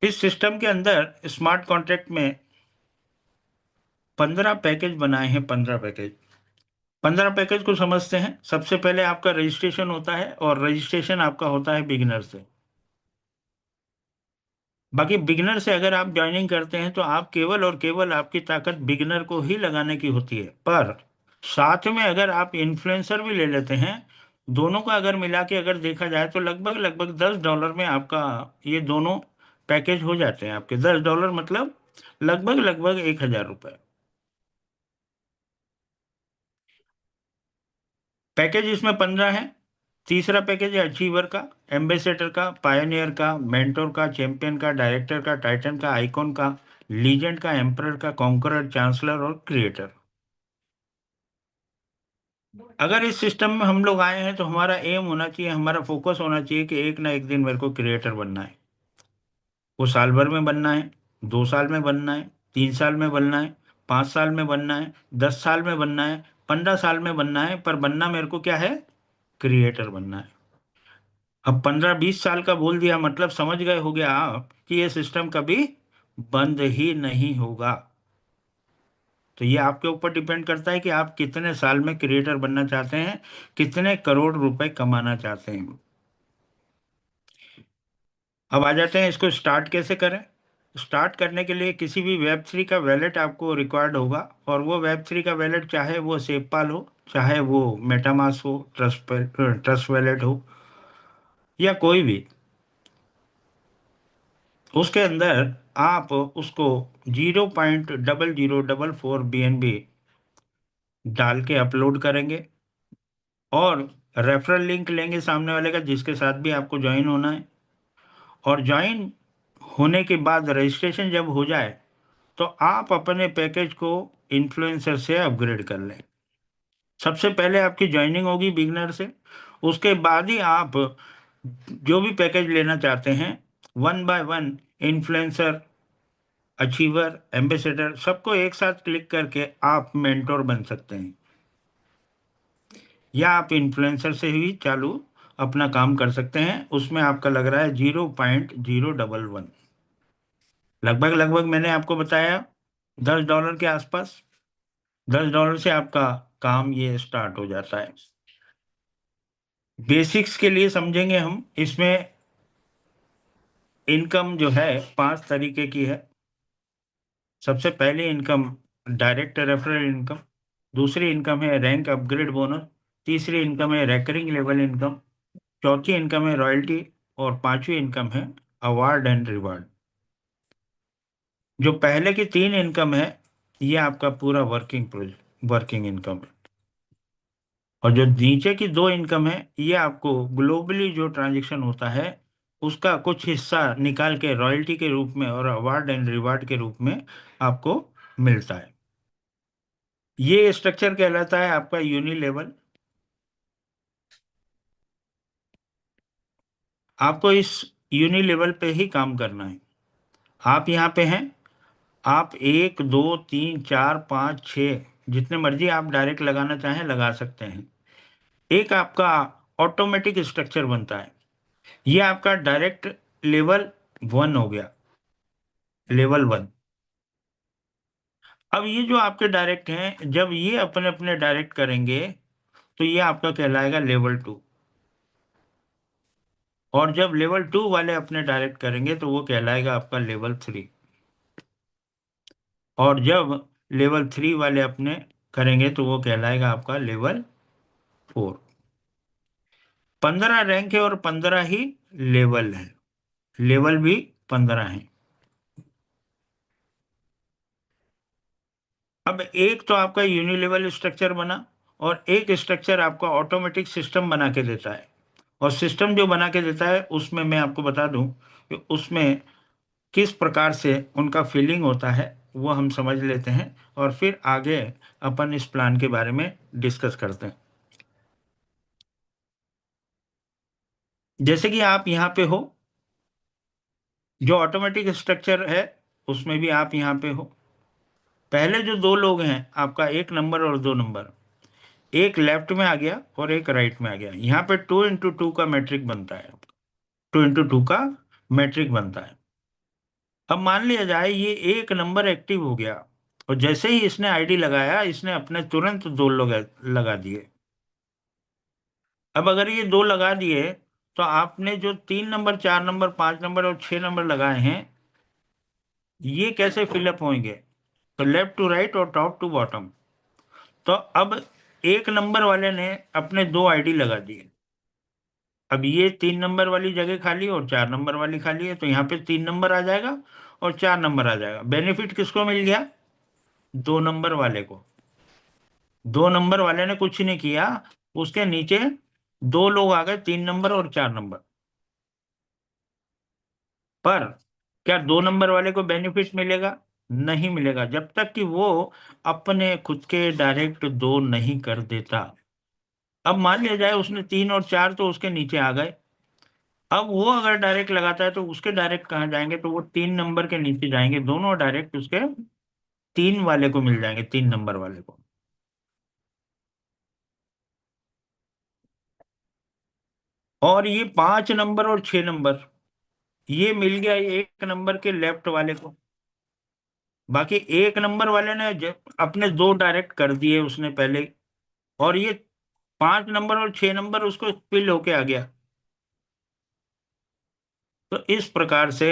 इस सिस्टम के अंदर स्मार्ट कॉन्ट्रैक्ट में 15 पैकेज बनाए हैं। 15 पैकेज। 15 पैकेज को समझते हैं। सबसे पहले आपका रजिस्ट्रेशन होता है, और रजिस्ट्रेशन आपका होता है बिगिनर से। बाकी बिगिनर से अगर आप ज्वाइनिंग करते हैं तो आप केवल और केवल आपकी ताकत बिगिनर को ही लगाने की होती है। पर साथ में अगर आप इन्फ्लुएंसर भी ले लेते हैं, दोनों का अगर मिला के अगर देखा जाए तो लगभग लगभग $10 में आपका ये दोनों पैकेज हो जाते हैं। आपके $10 मतलब लगभग लगभग $1,000। पैकेज इसमें 15 है। तीसरा पैकेज है अचीवर का, एम्बेसडर का, पायनियर का, मेंटोर का, चैंपियन का, डायरेक्टर का, टाइटन का, आइकॉन का, लीजेंड का, एम्परर का, कॉन्करर, चांसलर और क्रिएटर। अगर इस सिस्टम में हम लोग आए हैं तो हमारा एम होना चाहिए, हमारा फोकस होना चाहिए कि एक ना एक दिन मेरे को क्रिएटर बनना है। वो साल भर में बनना है, 2 साल में बनना है, 3 साल में बनना है, 5 साल में बनना है, 10 साल में बनना है, 15 साल में बनना है, पर बनना मेरे को क्या है? क्रिएटर बनना है। अब 15-20 साल का बोल दिया मतलब समझ गए हो गया आप कि ये सिस्टम कभी बंद ही नहीं होगा। तो ये आपके ऊपर डिपेंड करता है कि आप कितने साल में क्रिएटर बनना चाहते हैं, कितने करोड़ रुपए कमाना चाहते हैं। अब आ जाते हैं इसको स्टार्ट कैसे करें। स्टार्ट करने के लिए किसी भी वेब3 का वैलेट आपको रिक्वायर्ड होगा, और वो वेब3 का वैलेट चाहे वो सेपपाल हो, चाहे वो मेटामास हो, ट्रस्ट वैलेट हो, या कोई भी। उसके अंदर आप उसको 0.0044 BNB डाल के अपलोड करेंगे, और रेफरल लिंक लेंगे सामने वाले का जिसके साथ भी आपको ज्वाइन होना है। और ज्वाइन होने के बाद रजिस्ट्रेशन जब हो जाए तो आप अपने पैकेज को इन्फ्लुएंसर से अपग्रेड कर लें। सबसे पहले आपकी ज्वाइनिंग होगी बिगनर से, उसके बाद ही आप जो भी पैकेज लेना चाहते हैं, 1 बाय 1 इन्फ्लुएंसर, अचीवर, एम्बेसडर सबको एक साथ क्लिक करके आप मेंटोर बन सकते हैं, या आप इन्फ्लुएंसर से ही चालू अपना काम कर सकते हैं। उसमें आपका लग रहा है 0.011। लगभग लगभग मैंने आपको बताया $10 के आसपास। $10 से आपका काम ये स्टार्ट हो जाता है। बेसिक्स के लिए समझेंगे हम इसमें। इनकम जो है 5 तरीके की है। सबसे पहली इनकम डायरेक्ट रेफरल इनकम, दूसरी इनकम है रैंक अपग्रेड बोनस, तीसरी इनकम है रैकरिंग लेवल इनकम, चौथी इनकम है रॉयल्टी, और पांचवी इनकम है अवार्ड एंड रिवार्ड। जो पहले की 3 इनकम है ये आपका पूरा वर्किंग इनकम है। और जो नीचे की 2 इनकम है ये आपको ग्लोबली जो ट्रांजैक्शन होता है उसका कुछ हिस्सा निकाल के रॉयल्टी के रूप में और अवार्ड एंड रिवार्ड के रूप में आपको मिलता है। ये स्ट्रक्चर कहलाता है आपका यूनिलेवल। आपको इस यूनिलेवल पे ही काम करना है। आप यहाँ पे हैं, आप 1 2 3 4 5 6 जितने मर्जी आप डायरेक्ट लगाना चाहें लगा सकते हैं। एक आपका ऑटोमेटिक स्ट्रक्चर बनता है। ये आपका डायरेक्ट लेवल 1 हो गया, लेवल 1। अब ये जो आपके डायरेक्ट हैं जब ये अपने अपने डायरेक्ट करेंगे तो ये आपका कहलाएगा लेवल 2। और जब लेवल 2 वाले अपने डायरेक्ट करेंगे तो वो कहलाएगा आपका लेवल 3। और जब लेवल 3 वाले अपने करेंगे तो वो कहलाएगा आपका लेवल 4। 15 रैंक है और 15 ही लेवल है। लेवल भी 15 है। अब एक तो आपका यूनिलेवल स्ट्रक्चर बना, और एक स्ट्रक्चर आपका ऑटोमेटिक सिस्टम बना के देता है। और सिस्टम जो बना के देता है उसमें मैं आपको बता दूं कि उसमें किस प्रकार से उनका फीलिंग होता है वो हम समझ लेते हैं, और फिर आगे अपन इस प्लान के बारे में डिस्कस करते हैं। जैसे कि आप यहाँ पे हो, जो ऑटोमेटिक स्ट्रक्चर है उसमें भी आप यहाँ पे हो। पहले जो 2 लोग हैं आपका 1 नंबर और 2 नंबर, एक लेफ्ट में आ गया और एक राइट में आ गया। यहाँ पे 2 into 2 का मैट्रिक बनता है। 2 into 2 का मैट्रिक बनता है। अब मान लिया जाए ये एक नंबर एक्टिव हो गया, और जैसे ही इसने आईडी लगाया, इसने अपने तुरंत दो लोग लगा दिए। अब अगर ये दो लगा दिए, तो आपने जो 3 नंबर, 4 नंबर, 5 नंबर और 6 नंबर लगाए हैं, ये कैसे फिलअप होंगे? तो लेफ्ट टू राइट और टॉप टू बॉटम। तो अब एक नंबर वाले ने अपने दो आईडी लगा दिए। अब ये 3 नंबर वाली जगह खाली और 4 नंबर वाली खाली है, तो यहाँ पे 3 नंबर आ जाएगा और 4 नंबर आ जाएगा। बेनिफिट किसको मिल गया? 2 नंबर वाले को। 2 नंबर वाले ने कुछ नहीं किया, उसके नीचे दो लोग आ गए, 3 नंबर और 4 नंबर। पर क्या 2 नंबर वाले को बेनिफिट मिलेगा? नहीं मिलेगा, जब तक कि वो अपने खुद के डायरेक्ट दो नहीं कर देता। अब मान लिया जाए उसने 3 और 4 तो उसके नीचे आ गए। अब वो अगर डायरेक्ट लगाता है तो उसके डायरेक्ट कहाँ जाएंगे? तो वो 3 नंबर के नीचे जाएंगे, दोनों डायरेक्ट उसके 3 वाले को मिल जाएंगे, 3 नंबर वाले को। और ये 5 नंबर और 6 नंबर, ये मिल गया एक नंबर के लेफ्ट वाले को। बाकी एक नंबर वाले ने अपने दो डायरेक्ट कर दिए उसने पहले, और ये 5 नंबर और 6 नंबर उसको स्पिल होके आ गया। तो इस प्रकार से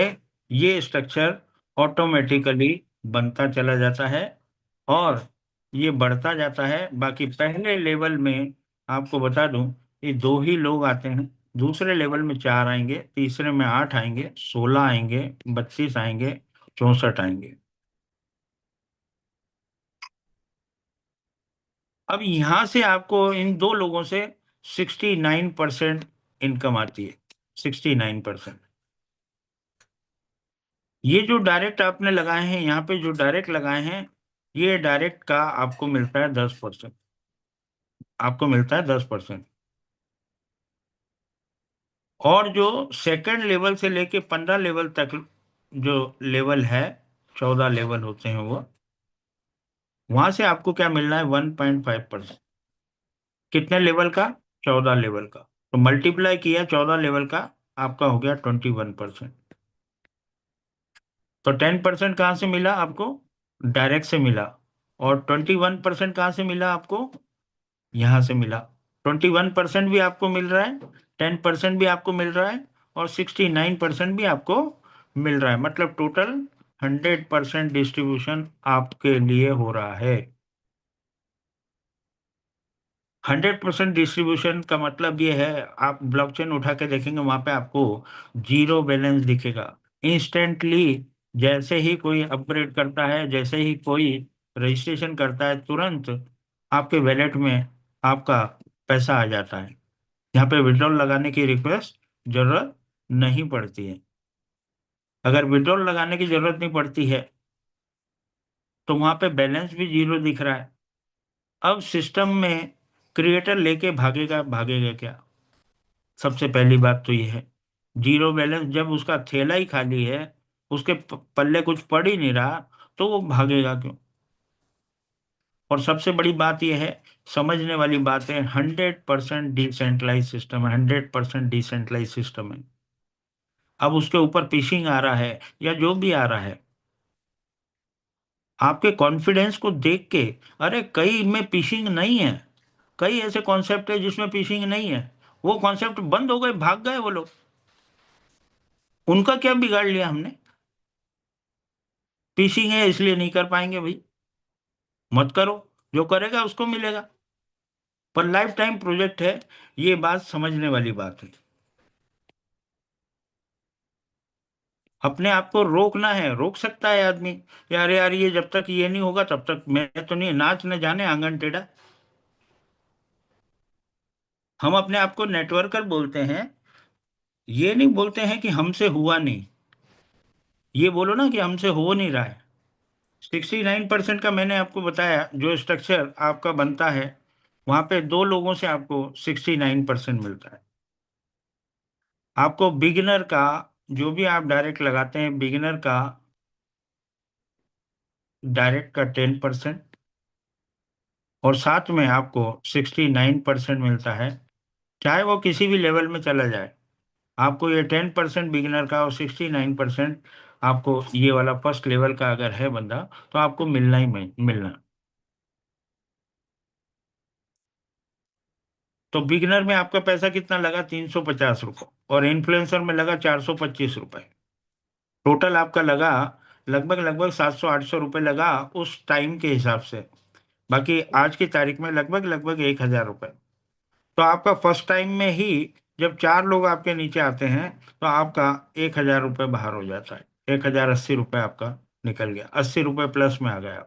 ये स्ट्रक्चर ऑटोमेटिकली बनता चला जाता है, और ये बढ़ता जाता है। बाकी पहले लेवल में आपको बता दूं, ये दो ही लोग आते हैं। दूसरे लेवल में 4 आएंगे, तीसरे में 8 आएंगे, 16 आएंगे, 32 आएंगे, 64 आएंगे। अब यहां से आपको इन दो लोगों से 69% इनकम आती है। 69%। ये जो डायरेक्ट आपने लगाए हैं, यहाँ पे जो डायरेक्ट लगाए हैं, ये डायरेक्ट का आपको मिलता है 10%। आपको मिलता है 10%। और जो सेकंड लेवल से लेके 15 लेवल तक जो लेवल है, 14 लेवल होते हैं वो, वहां से आपको क्या मिलना है? 1.5%। कितने लेवल का? 14 लेवल का। तो मल्टीप्लाई किया 14 लेवल का, आपका हो गया 21%। तो 10% कहाँ से मिला आपको? डायरेक्ट से मिला। और 21% कहाँ से मिला आपको? यहां से मिला। 21% भी आपको मिल रहा है, 10% भी आपको मिल रहा है, और 69% भी आपको मिल रहा है। मतलब टोटल 100% डिस्ट्रीब्यूशन आपके लिए हो रहा है। 100% डिस्ट्रीब्यूशन का मतलब ये है, आप ब्लॉकचेन उठा के देखेंगे, वहां पे आपको जीरो बैलेंस दिखेगा इंस्टेंटली। जैसे ही कोई अपग्रेड करता है, जैसे ही कोई रजिस्ट्रेशन करता है, तुरंत आपके वैलेट में आपका पैसा आ जाता है। यहाँ पे विड्रॉल लगाने की रिक्वेस्ट जरूरत नहीं पड़ती है। अगर विड्रॉल लगाने की जरूरत नहीं पड़ती है, तो वहां पे बैलेंस भी जीरो दिख रहा है। अब सिस्टम में क्रिएटर लेके भागेगा, भागेगा क्या? सबसे पहली बात तो ये है, जीरो बैलेंस जब उसका थैला ही खाली है, उसके पल्ले कुछ पड़ ही नहीं रहा, तो वो भागेगा क्यों? और सबसे बड़ी बात यह है, समझने वाली बात है, 100% डिसेंट्रलाइज सिस्टम है, 100% डिसेंट्रलाइज सिस्टम है। अब उसके ऊपर फिशिंग आ रहा है या जो भी आ रहा है, आपके कॉन्फिडेंस को देख के, अरे कई में फिशिंग नहीं है, कई ऐसे कॉन्सेप्ट है जिसमें फिशिंग नहीं है, वो कॉन्सेप्ट बंद हो गए, भाग गए वो लोग। उनका क्या बिगाड़ लिया हमने? फिशिंग है इसलिए नहीं कर पाएंगे भाई, मत करो, जो करेगा उसको मिलेगा। पर लाइफ टाइम प्रोजेक्ट है, ये बात समझने वाली बात है। अपने आप को रोकना है, रोक सकता है आदमी, यार यार ये जब तक ये नहीं होगा तब तक मैं तो नहीं, नाच न जाने आंगन टेढ़ा। हम अपने आप को नेटवर्कर बोलते हैं, ये नहीं बोलते हैं कि हमसे हुआ नहीं। ये बोलो ना कि हमसे हो नहीं रहा है। 69% का मैंने आपको बताया, जो स्ट्रक्चर आपका बनता है, वहां पे दो लोगों से आपको 69% मिलता है। आपको बिगिनर का, जो भी आप डायरेक्ट लगाते हैं, बिगिनर का डायरेक्ट का 10%, और साथ में आपको 69% मिलता है, चाहे वो किसी भी लेवल में चला जाए। आपको ये 10% बिगिनर का और 69% आपको ये वाला फर्स्ट लेवल का अगर है बंदा, तो आपको मिलना ही मिलना। तो बिगिनर में आपका पैसा कितना लगा? 350 रुपये, और इन्फ्लुएंसर में लगा 425 रुपये। टोटल आपका लगा लगभग लगभग 700 800 रुपये लगा उस टाइम के हिसाब से। बाकी आज की तारीख में लगभग लगभग 1,000 रुपये। तो आपका फर्स्ट टाइम में ही जब 4 लोग आपके नीचे आते हैं, तो आपका 1,000 रुपये बाहर हो जाता है। 1,080 रुपये आपका निकल गया, 80 रुपये प्लस में आ गया।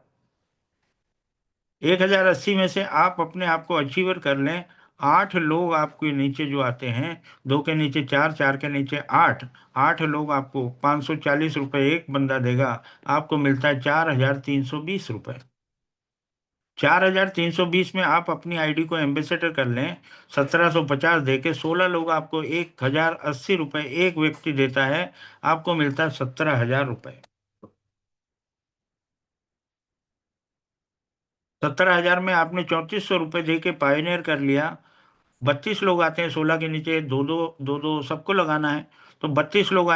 1,080 में से आप अपने आप को अचीवर कर लें। 8 लोग आपके नीचे जो आते हैं, दो के नीचे चार, चार के नीचे आठ, 8 लोग आपको 540 रुपये एक बंदा देगा। आपको मिलता है 4,320 रुपये। 4,320 में आप अपनी आईडी को एम्बेसडर कर लें। 1,750 दे के 16 लोग आपको 1,080 रुपये एक व्यक्ति देता है। आपको मिलता है 17,000 रुपये। 17,000 में आपने 3,400 रुपये दे के पायोनियर कर लिया। 32 लोग आते हैं, 16 के नीचे दो दो दो दो सबको लगाना है। तो 32 लोग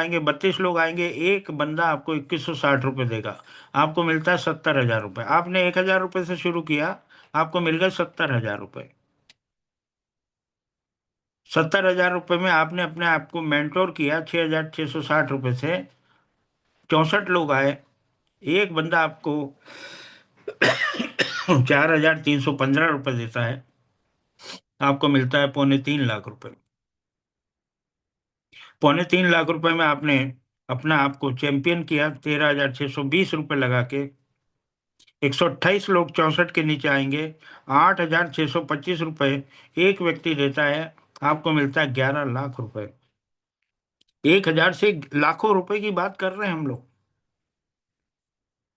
आएंगे, एक बंदा आपको 2,160 रुपये देगा। आपको मिलता है 70,000 रुपये। आपने 1,000 रुपये से शुरू किया, आपको मिल गए 70,000 रुपये। 70,000 रुपये में आपने अपने आप को मेंटोर किया 6,660 रुपये से। 64 लोग आए, एक बंदा आपको 4,315 रुपये देता है। आपको मिलता है 3.25 लाख रुपए। 3.25 लाख रुपए में आपने अपना आपको चैंपियन किया 13,620 रुपये लगा के। 128 लोग 64 के नीचे आएंगे, 8,625 रुपये एक व्यक्ति देता है। आपको मिलता है 11 लाख रुपए। 1,000 से लाखों रुपए की बात कर रहे हैं हम लोग।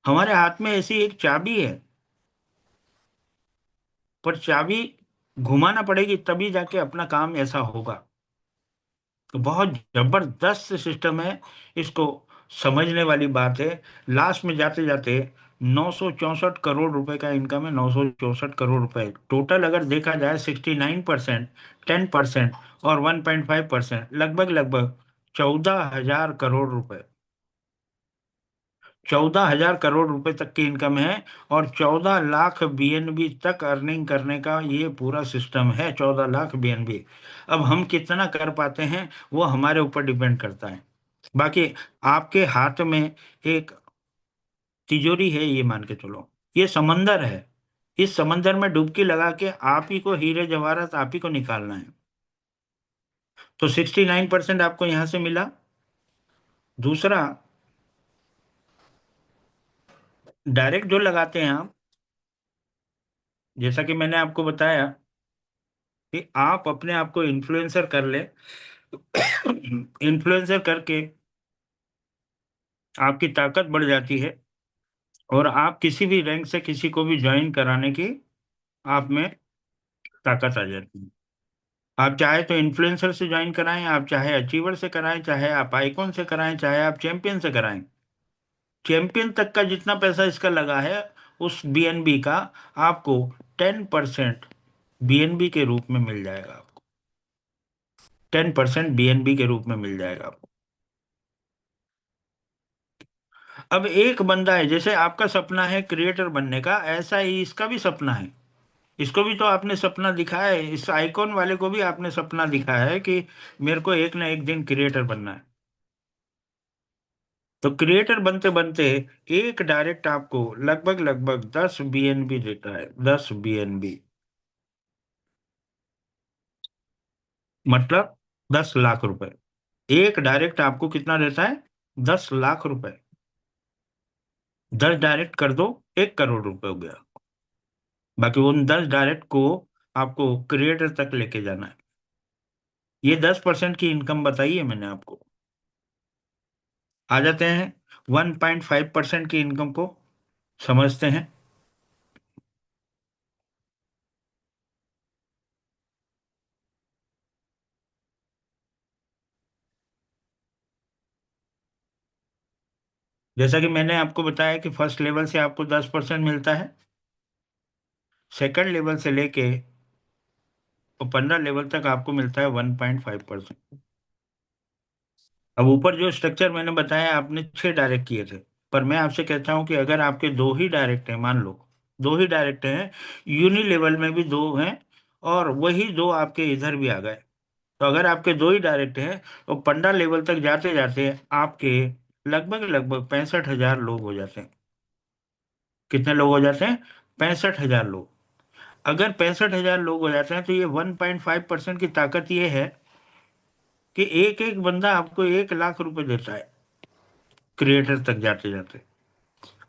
हमारे हाथ में ऐसी एक चाबी है, पर चाबी घुमाना पड़ेगी, तभी जाके अपना काम ऐसा होगा। तो बहुत जबरदस्त सिस्टम है, इसको समझने वाली बात है। लास्ट में जाते जाते 964 करोड़ रुपए का इनकम है। 964 करोड़ रुपए टोटल अगर देखा जाए, 69%, 10% और 1.5%, लगभग लगभग 14,000 करोड़ रुपए। 14,000 करोड़ रुपए तक की इनकम है, और 14 लाख बीएनबी तक अर्निंग करने का ये पूरा सिस्टम है। 14 लाख बीएनबी। अब हम कितना कर पाते हैं वो हमारे ऊपर डिपेंड करता है। बाकी आपके हाथ में एक तिजोरी है, ये मान के चलो। ये समंदर है, इस समंदर में डुबकी लगा के आप ही को हीरे जवाहरात आप ही को निकालना है। तो 69% आपको यहां से मिला। दूसरा, डायरेक्ट जो लगाते हैं आप, जैसा कि मैंने आपको बताया कि आप अपने आप को इन्फ्लुएंसर कर ले। इन्फ्लुएंसर करके आपकी ताकत बढ़ जाती है, और आप किसी भी रैंक से किसी को भी ज्वाइन कराने की आप में ताकत आ जाती है। आप चाहे तो इन्फ्लुएंसर से ज्वाइन कराएं, आप चाहे अचीवर से कराएं, चाहे आप आइकॉन से कराएं, चाहे आप चैंपियन से कराएं। चैंपियन तक का जितना पैसा इसका लगा है, उस बीएनबी का आपको 10% बीएनबी के रूप में मिल जाएगा आपको। 10% बीएनबी के रूप में मिल जाएगा आपको। अब एक बंदा है, जैसे आपका सपना है क्रिएटर बनने का, ऐसा ही इसका भी सपना है। इसको भी तो आपने सपना दिखाया है, इस आइकॉन वाले को भी आपने सपना दिखाया है कि मेरे को एक ना एक दिन क्रिएटर बनना है। तो क्रिएटर बनते बनते एक डायरेक्ट आपको लगभग लगभग 10 बीएनबी देता है। 10 बीएनबी मतलब 10 लाख रुपए। एक डायरेक्ट आपको कितना देता है? 10 लाख रुपए। 10 डायरेक्ट कर दो, 1 करोड़ रुपए हो गया। बाकी उन 10 डायरेक्ट को आपको क्रिएटर तक लेके जाना है। ये 10% की इनकम बताई है मैंने आपको। आ जाते हैं 1.5% की इनकम को समझते हैं। जैसा कि मैंने आपको बताया कि फर्स्ट लेवल से आपको 10% मिलता है। सेकंड लेवल से लेके और 15 लेवल तक आपको मिलता है 1.5%। अब ऊपर जो स्ट्रक्चर मैंने बताया, आपने 6 डायरेक्ट किए थे, पर मैं आपसे कहता हूं कि अगर आपके 2 ही डायरेक्ट हैं, मान लो 2 ही डायरेक्ट हैं, यूनि लेवल में भी 2 हैं, और वही 2 आपके इधर भी आ गए, तो अगर आपके 2 ही डायरेक्ट हैं, तो पंडा लेवल तक जाते जाते आपके लगभग लगभग 65,000 लोग हो जाते हैं। कितने लोग हो जाते हैं? 65,000 लोग। अगर 65,000 लोग हो जाते हैं, तो ये 1.5% की ताकत ये है कि एक एक बंदा आपको 1 लाख रुपए देता है, क्रिएटर तक जाते जाते।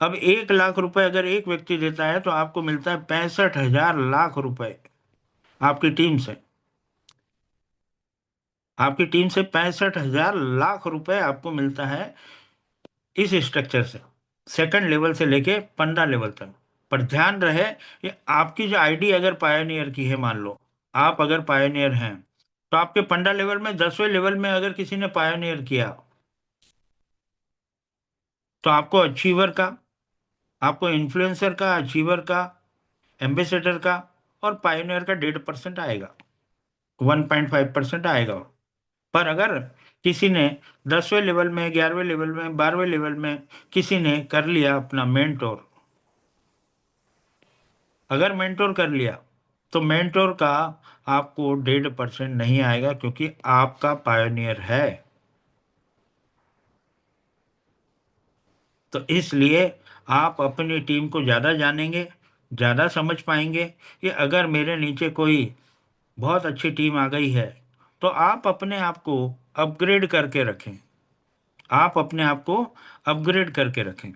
अब 1 लाख रुपए अगर एक व्यक्ति देता है, तो आपको मिलता है 65,000 लाख रुपए आपकी टीम से। आपकी टीम से 65,000 लाख रुपए आपको मिलता है इस स्ट्रक्चर से, सेकंड लेवल से लेके पंडा लेवल तक। पर ध्यान रहे कि आपकी जो आईडी अगर पायोनियर की है, मान लो आप अगर पायोनियर हैं, तो आपके पंडा लेवल में 10वें लेवल में अगर किसी ने पायोनियर किया, तो आपको अचीवर का, आपको इन्फ्लुएंसर का, अचीवर का, एम्बेसडर का और पायोनियर का 1.5% आएगा, 1.5% आएगा। पर अगर किसी ने 10वें लेवल में, 11वें लेवल में, 12वें लेवल में किसी ने कर लिया अपना मेंटोर, अगर मेंटोर कर लिया, तो मेंटोर का आपको 1.5% नहीं आएगा, क्योंकि आपका पायोनियर है। तो इसलिए आप अपनी टीम को ज़्यादा जानेंगे, ज़्यादा समझ पाएंगे कि अगर मेरे नीचे कोई बहुत अच्छी टीम आ गई है, तो आप अपने आप को अपग्रेड करके रखें, आप अपने आप को अपग्रेड करके रखें,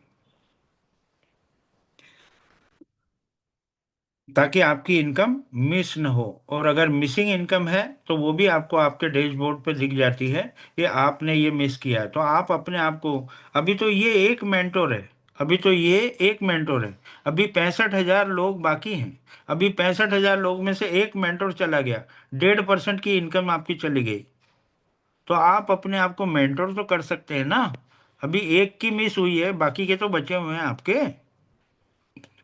ताकि आपकी इनकम मिस न हो। और अगर मिसिंग इनकम है, तो वो भी आपको आपके डैशबोर्ड पे दिख जाती है कि आपने ये मिस किया है, तो आप अपने आप को, अभी तो ये एक मेंटोर है, अभी तो ये एक मेंटोर है, अभी 65,000 लोग बाकी हैं, अभी 65,000 लोग में से एक मेंटोर चला गया, 1.5% की इनकम आपकी चली गई, तो आप अपने आप को मेंटोर तो कर सकते हैं ना। अभी एक की मिस हुई है, बाकी के तो बचे हुए हैं आपके।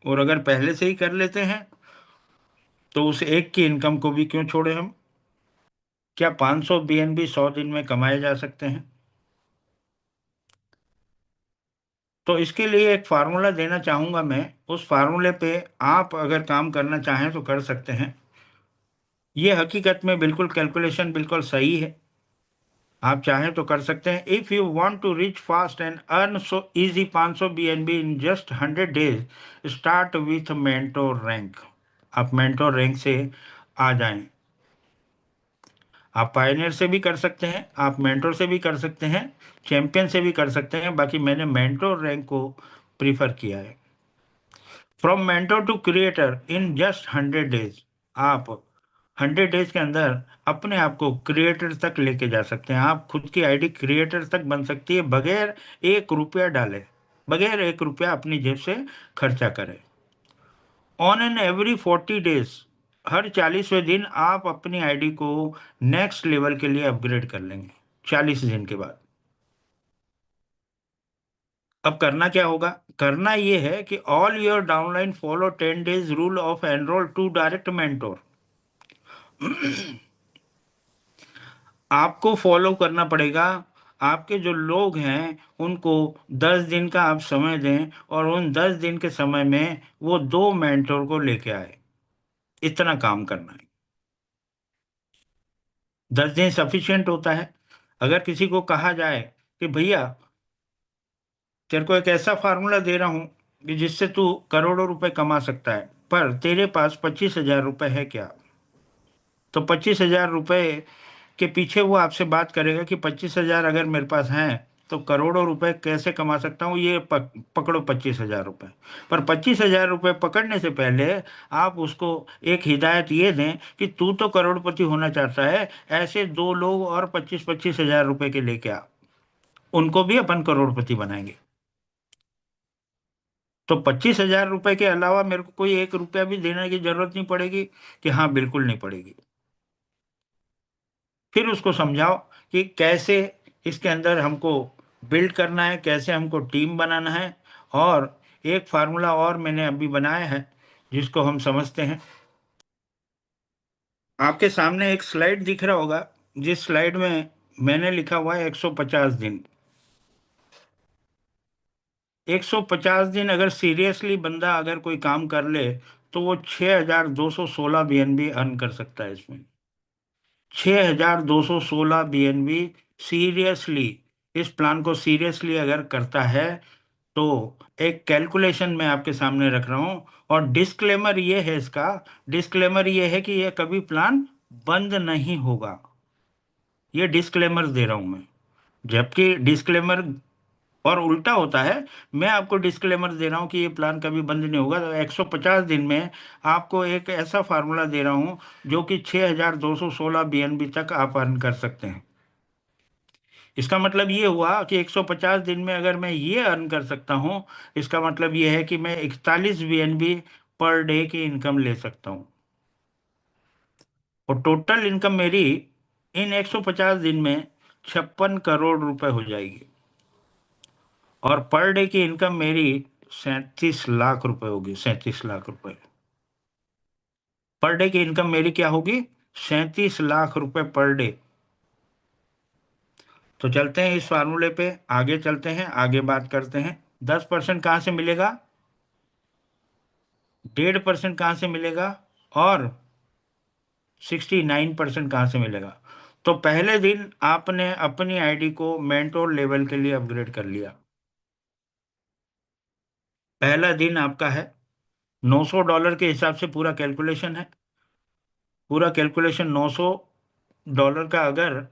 और अगर पहले से ही कर लेते हैं, तो उस एक की इनकम को भी क्यों छोड़े हम? क्या 500 बीएनबी 100 दिन में कमाए जा सकते हैं? तो इसके लिए एक फार्मूला देना चाहूंगा मैं, उस फार्मूले पे आप अगर काम करना चाहें तो कर सकते हैं। ये हकीकत में बिल्कुल कैलकुलेशन बिल्कुल सही है, आप चाहें तो कर सकते हैं। If you want to reach fast and earn so easy 500 BNB in just 100 days, start with mentor rank. आप मेंटोर रैंक से आ जाएं। आप पायनियर से भी कर सकते हैं, आप मेंटोर से भी कर सकते हैं, चैंपियन से भी कर सकते हैं, बाकी मैंने मेंटोर रैंक को प्रीफर किया है। From mentor to creator in just 100 days, आप 100 डेज के अंदर अपने आप को क्रिएटर तक लेके जा सकते हैं। आप खुद की आईडी क्रिएटर तक बन सकती है, बगैर 1 रुपया डाले, बगैर 1 रुपया अपनी जेब से खर्चा करें। ऑन एन एवरी 40 डेज, हर 40वें दिन आप अपनी आईडी को नेक्स्ट लेवल के लिए अपग्रेड कर लेंगे, 40 दिन के बाद। अब करना क्या होगा? करना ये है कि all your downline follow 10 days rule of enroll to direct mentor. आपको फॉलो करना पड़ेगा। आपके जो लोग हैं उनको 10 दिन का आप समय दें, और उन 10 दिन के समय में वो 2 मेंटोर को लेके आए। इतना काम करना है। 10 दिन सफिशिएंट होता है। अगर किसी को कहा जाए कि भैया, तेरे को एक ऐसा फार्मूला दे रहा हूं कि जिससे तू करोड़ों रुपए कमा सकता है, पर तेरे पास 25,000 रुपए है क्या? तो 25,000 रुपए के पीछे वो आपसे बात करेगा कि 25,000 अगर मेरे पास हैं, तो करोड़ों रुपए कैसे कमा सकता हूँ, ये पकड़ो 25,000 रुपए। पर 25,000 रुपए पकड़ने से पहले आप उसको एक हिदायत ये दें कि तू तो करोड़पति होना चाहता है, ऐसे 2 लोग और 25,000 रुपए के लेके आ, उनको भी अपन करोड़पति बनाएंगे। तो 25,000 रुपए के अलावा मेरे को कोई 1 रुपया भी देने की जरूरत नहीं पड़ेगी, कि हाँ बिल्कुल नहीं पड़ेगी। फिर उसको समझाओ कि कैसे इसके अंदर हमको बिल्ड करना है, कैसे हमको टीम बनाना है। और एक फार्मूला और मैंने अभी बनाया है, जिसको हम समझते हैं। आपके सामने एक स्लाइड दिख रहा होगा, जिस स्लाइड में मैंने लिखा हुआ है 150 दिन। 150 दिन अगर सीरियसली बंदा अगर कोई काम कर ले, तो वो 6216 BNB अर्न कर सकता है इसमें। 6216 BNB सीरियसली, इस प्लान को सीरियसली अगर करता है तो। एक कैलकुलेशन मैं आपके सामने रख रहा हूं, और डिस्क्लेमर ये है इसका, डिस्क्लेमर ये है कि ये कभी प्लान बंद नहीं होगा। ये डिस्क्लेमर दे रहा हूं मैं, जबकि डिस्क्लेमर और उल्टा होता है। मैं आपको डिस्क्लेमर दे रहा हूं कि ये प्लान कभी बंद नहीं होगा, तो 150 दिन में आपको एक ऐसा फार्मूला दे रहा हूं जो कि 6216 BNB तक आप अर्न कर सकते हैं। इसका मतलब ये हुआ कि 150 दिन में अगर मैं ये अर्न कर सकता हूं, इसका मतलब ये है कि मैं 41 BNB पर डे की इनकम ले सकता हूं। और टोटल इनकम मेरी इन 150 दिन में 56 करोड़ रुपए हो जाएगी। और पर डे की इनकम मेरी 37 लाख रुपए होगी। 37 लाख रुपए पर डे की इनकम मेरी क्या होगी? 37 लाख रुपए पर डे। तो चलते हैं इस फार्मूले पे, आगे चलते हैं, आगे बात करते हैं। 10% कहाँ से मिलेगा? 1.5% कहाँ से मिलेगा? और 69% कहाँ से मिलेगा? तो पहले दिन आपने अपनी आईडी को मेंटोर लेवल के लिए अपग्रेड कर लिया। पहला दिन आपका है। $900 के हिसाब से पूरा कैलकुलेशन है। पूरा कैलकुलेशन $900 का अगर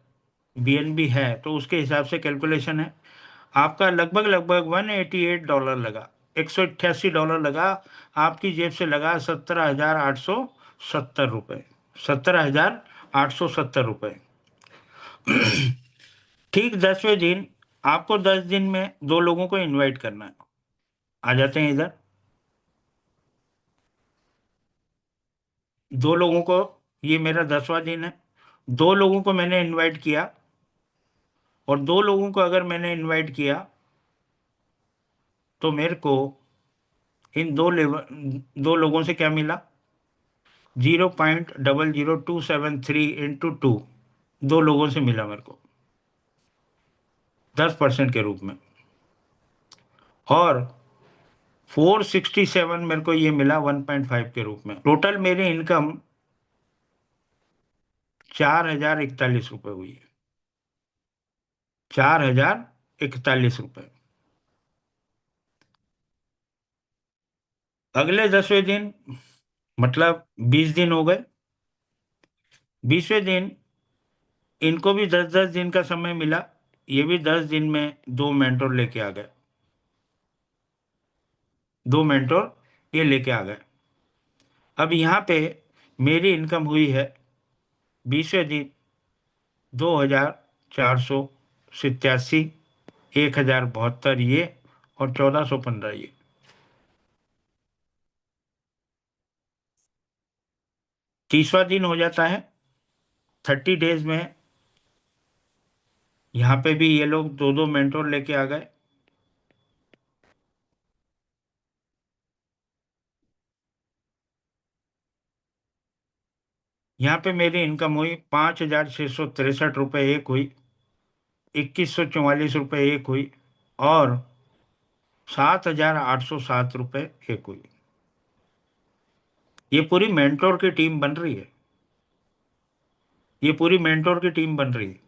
बीएनबी है तो उसके हिसाब से कैलकुलेशन है। आपका लगभग लगभग $188 लगा, $188 लगा। आपकी जेब से लगा 17,870 रुपये। 17,870 रुपये। ठीक 10वें दिन आपको 10 दिन में 2 लोगों को इनवाइट करना है। आ जाते हैं इधर। 2 लोगों को, ये मेरा 10वां दिन है। 2 लोगों को मैंने इनवाइट किया, और 2 लोगों को अगर मैंने इनवाइट किया तो मेरे को इन 2 लोगों से क्या मिला? 0.00273 × 2। 2 लोगों से मिला मेरे को 10% के रूप में। और 467 मेरे को ये मिला 1.5 के रूप में। टोटल मेरी इनकम 4,041 रुपये हुई है। 4,041 रुपये। अगले 10वें दिन, मतलब 20 दिन हो गए। 20वें दिन इनको भी 10-10 दिन का समय मिला। ये भी 10 दिन में 2 मेंटोर लेके आ गए। 2 मेंटोर ये लेके आ गए। अब यहाँ पे मेरी इनकम हुई है 20वें दिन 2,487, 1,072 ये, और 1,415 ये। 30वां दिन हो जाता है 30 डेज में। यहाँ पे भी ये लोग 2 2 मेंटोर लेके आ गए। यहाँ पे मेरी इनकम हुई 5,663 रुपये एक हुई, 2,144 रुपये एक हुई, और 7,807 रुपये एक हुई। ये पूरी मेंटोर की टीम बन रही है। ये पूरी मेंटोर की टीम बन रही है।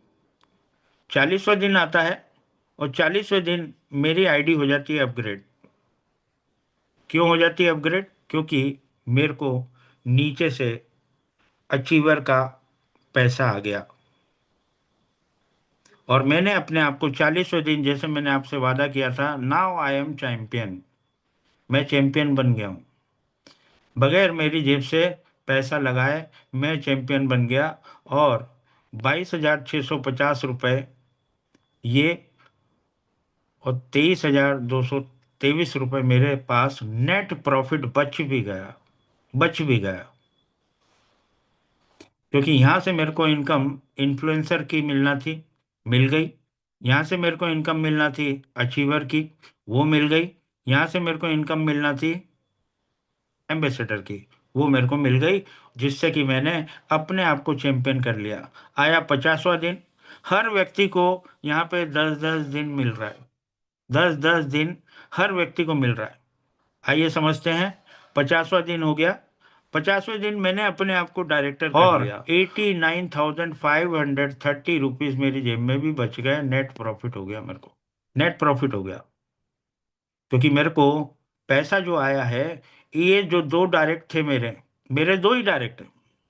40वां दिन आता है, और 40वें दिन मेरी आईडी हो जाती है अपग्रेड। क्यों हो जाती है अपग्रेड? क्योंकि मेरे को नीचे से अचीवर का पैसा आ गया। और मैंने अपने आप को 40वें दिन, जैसे मैंने आपसे वादा किया था, नाउ आई एम चैंपियन, मैं चैंपियन बन गया हूँ। बगैर मेरी जेब से पैसा लगाए मैं चैंपियन बन गया। और 22,650 रुपये ये, और 23,223 रुपये मेरे पास नेट प्रॉफिट बच भी गया। बच भी गया, क्योंकि यहाँ से मेरे को इनकम इन्फ्लुएंसर की मिलना थी, मिल गई। यहाँ से मेरे को इनकम मिलना थी अचीवर की, वो मिल गई। यहाँ से मेरे को इनकम मिलना थी एम्बेसडर की, वो मेरे को मिल गई। जिससे कि मैंने अपने आप को चैंपियन कर लिया। आया 50वां दिन। हर व्यक्ति को यहाँ पे 10-10 दिन मिल रहा है, 10-10 दिन हर व्यक्ति को मिल रहा है। आइए समझते हैं। 50वां दिन हो गया, 50वें दिन मैंने अपने आप को डायरेक्टर कर और लिया। 89,530 मेरी जेब में भी बच गए, नेट प्रॉफिट हो गया मेरे को, नेट प्रॉफिट हो गया। क्योंकि मेरे को पैसा जो आया है, ये जो दो डायरेक्ट थे मेरे मेरे दो ही डायरेक्ट,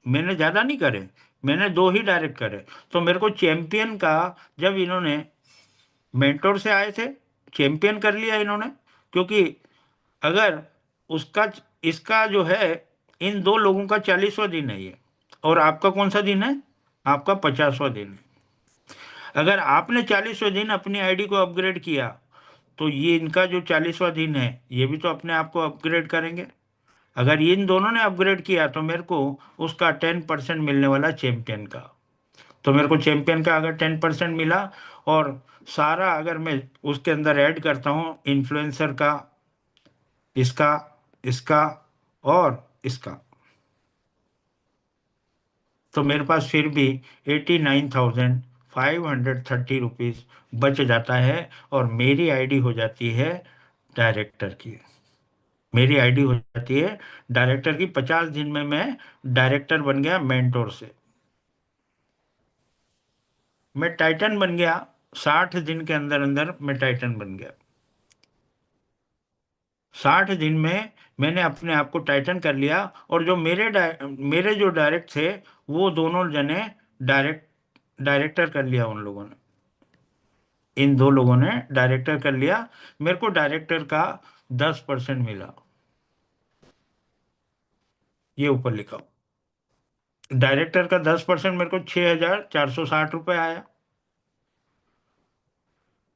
मैंने ज़्यादा नहीं करे, मैंने दो ही डायरेक्ट करे। तो मेरे को चैंपियन का, जब इन्होंने मेंटोर से आए थे, चैंपियन कर लिया इन्होंने। क्योंकि अगर उसका, इसका जो है, इन दो लोगों का 40वां दिन है ये, और आपका कौन सा दिन है? आपका 50वां दिन है। अगर आपने 40वें दिन अपनी आईडी को अपग्रेड किया, तो ये इनका जो 40वां दिन है, ये भी तो अपने आप को अपग्रेड करेंगे। अगर इन दोनों ने अपग्रेड किया तो मेरे को उसका 10% मिलने वाला चैंपियन का। तो मेरे को चैंपियन का अगर 10% मिला, और सारा अगर मैं उसके अंदर ऐड करता हूँ, इन्फ्लुएंसर का, इसका, इसका और इसका, तो मेरे पास फिर भी 89,530 बच जाता है, और मेरी आईडी हो जाती है डायरेक्टर की। मेरी आईडी हो जाती है डायरेक्टर की। 50 दिन में मैं डायरेक्टर बन गया मेंटोर से। मैं टाइटन बन गया, 60 दिन के अंदर अंदर मैं टाइटन बन गया। 60 दिन में मैंने अपने आप को टाइटन कर लिया। और जो मेरे जो डायरेक्ट थे, वो दोनों जने डायरेक्टर कर लिया उन लोगों ने। इन दो लोगों ने डायरेक्टर कर लिया। मेरे को डायरेक्टर का 10% मिला, ये ऊपर लिखा हो। डायरेक्टर का 10% मेरे को 6,460 रुपये आया।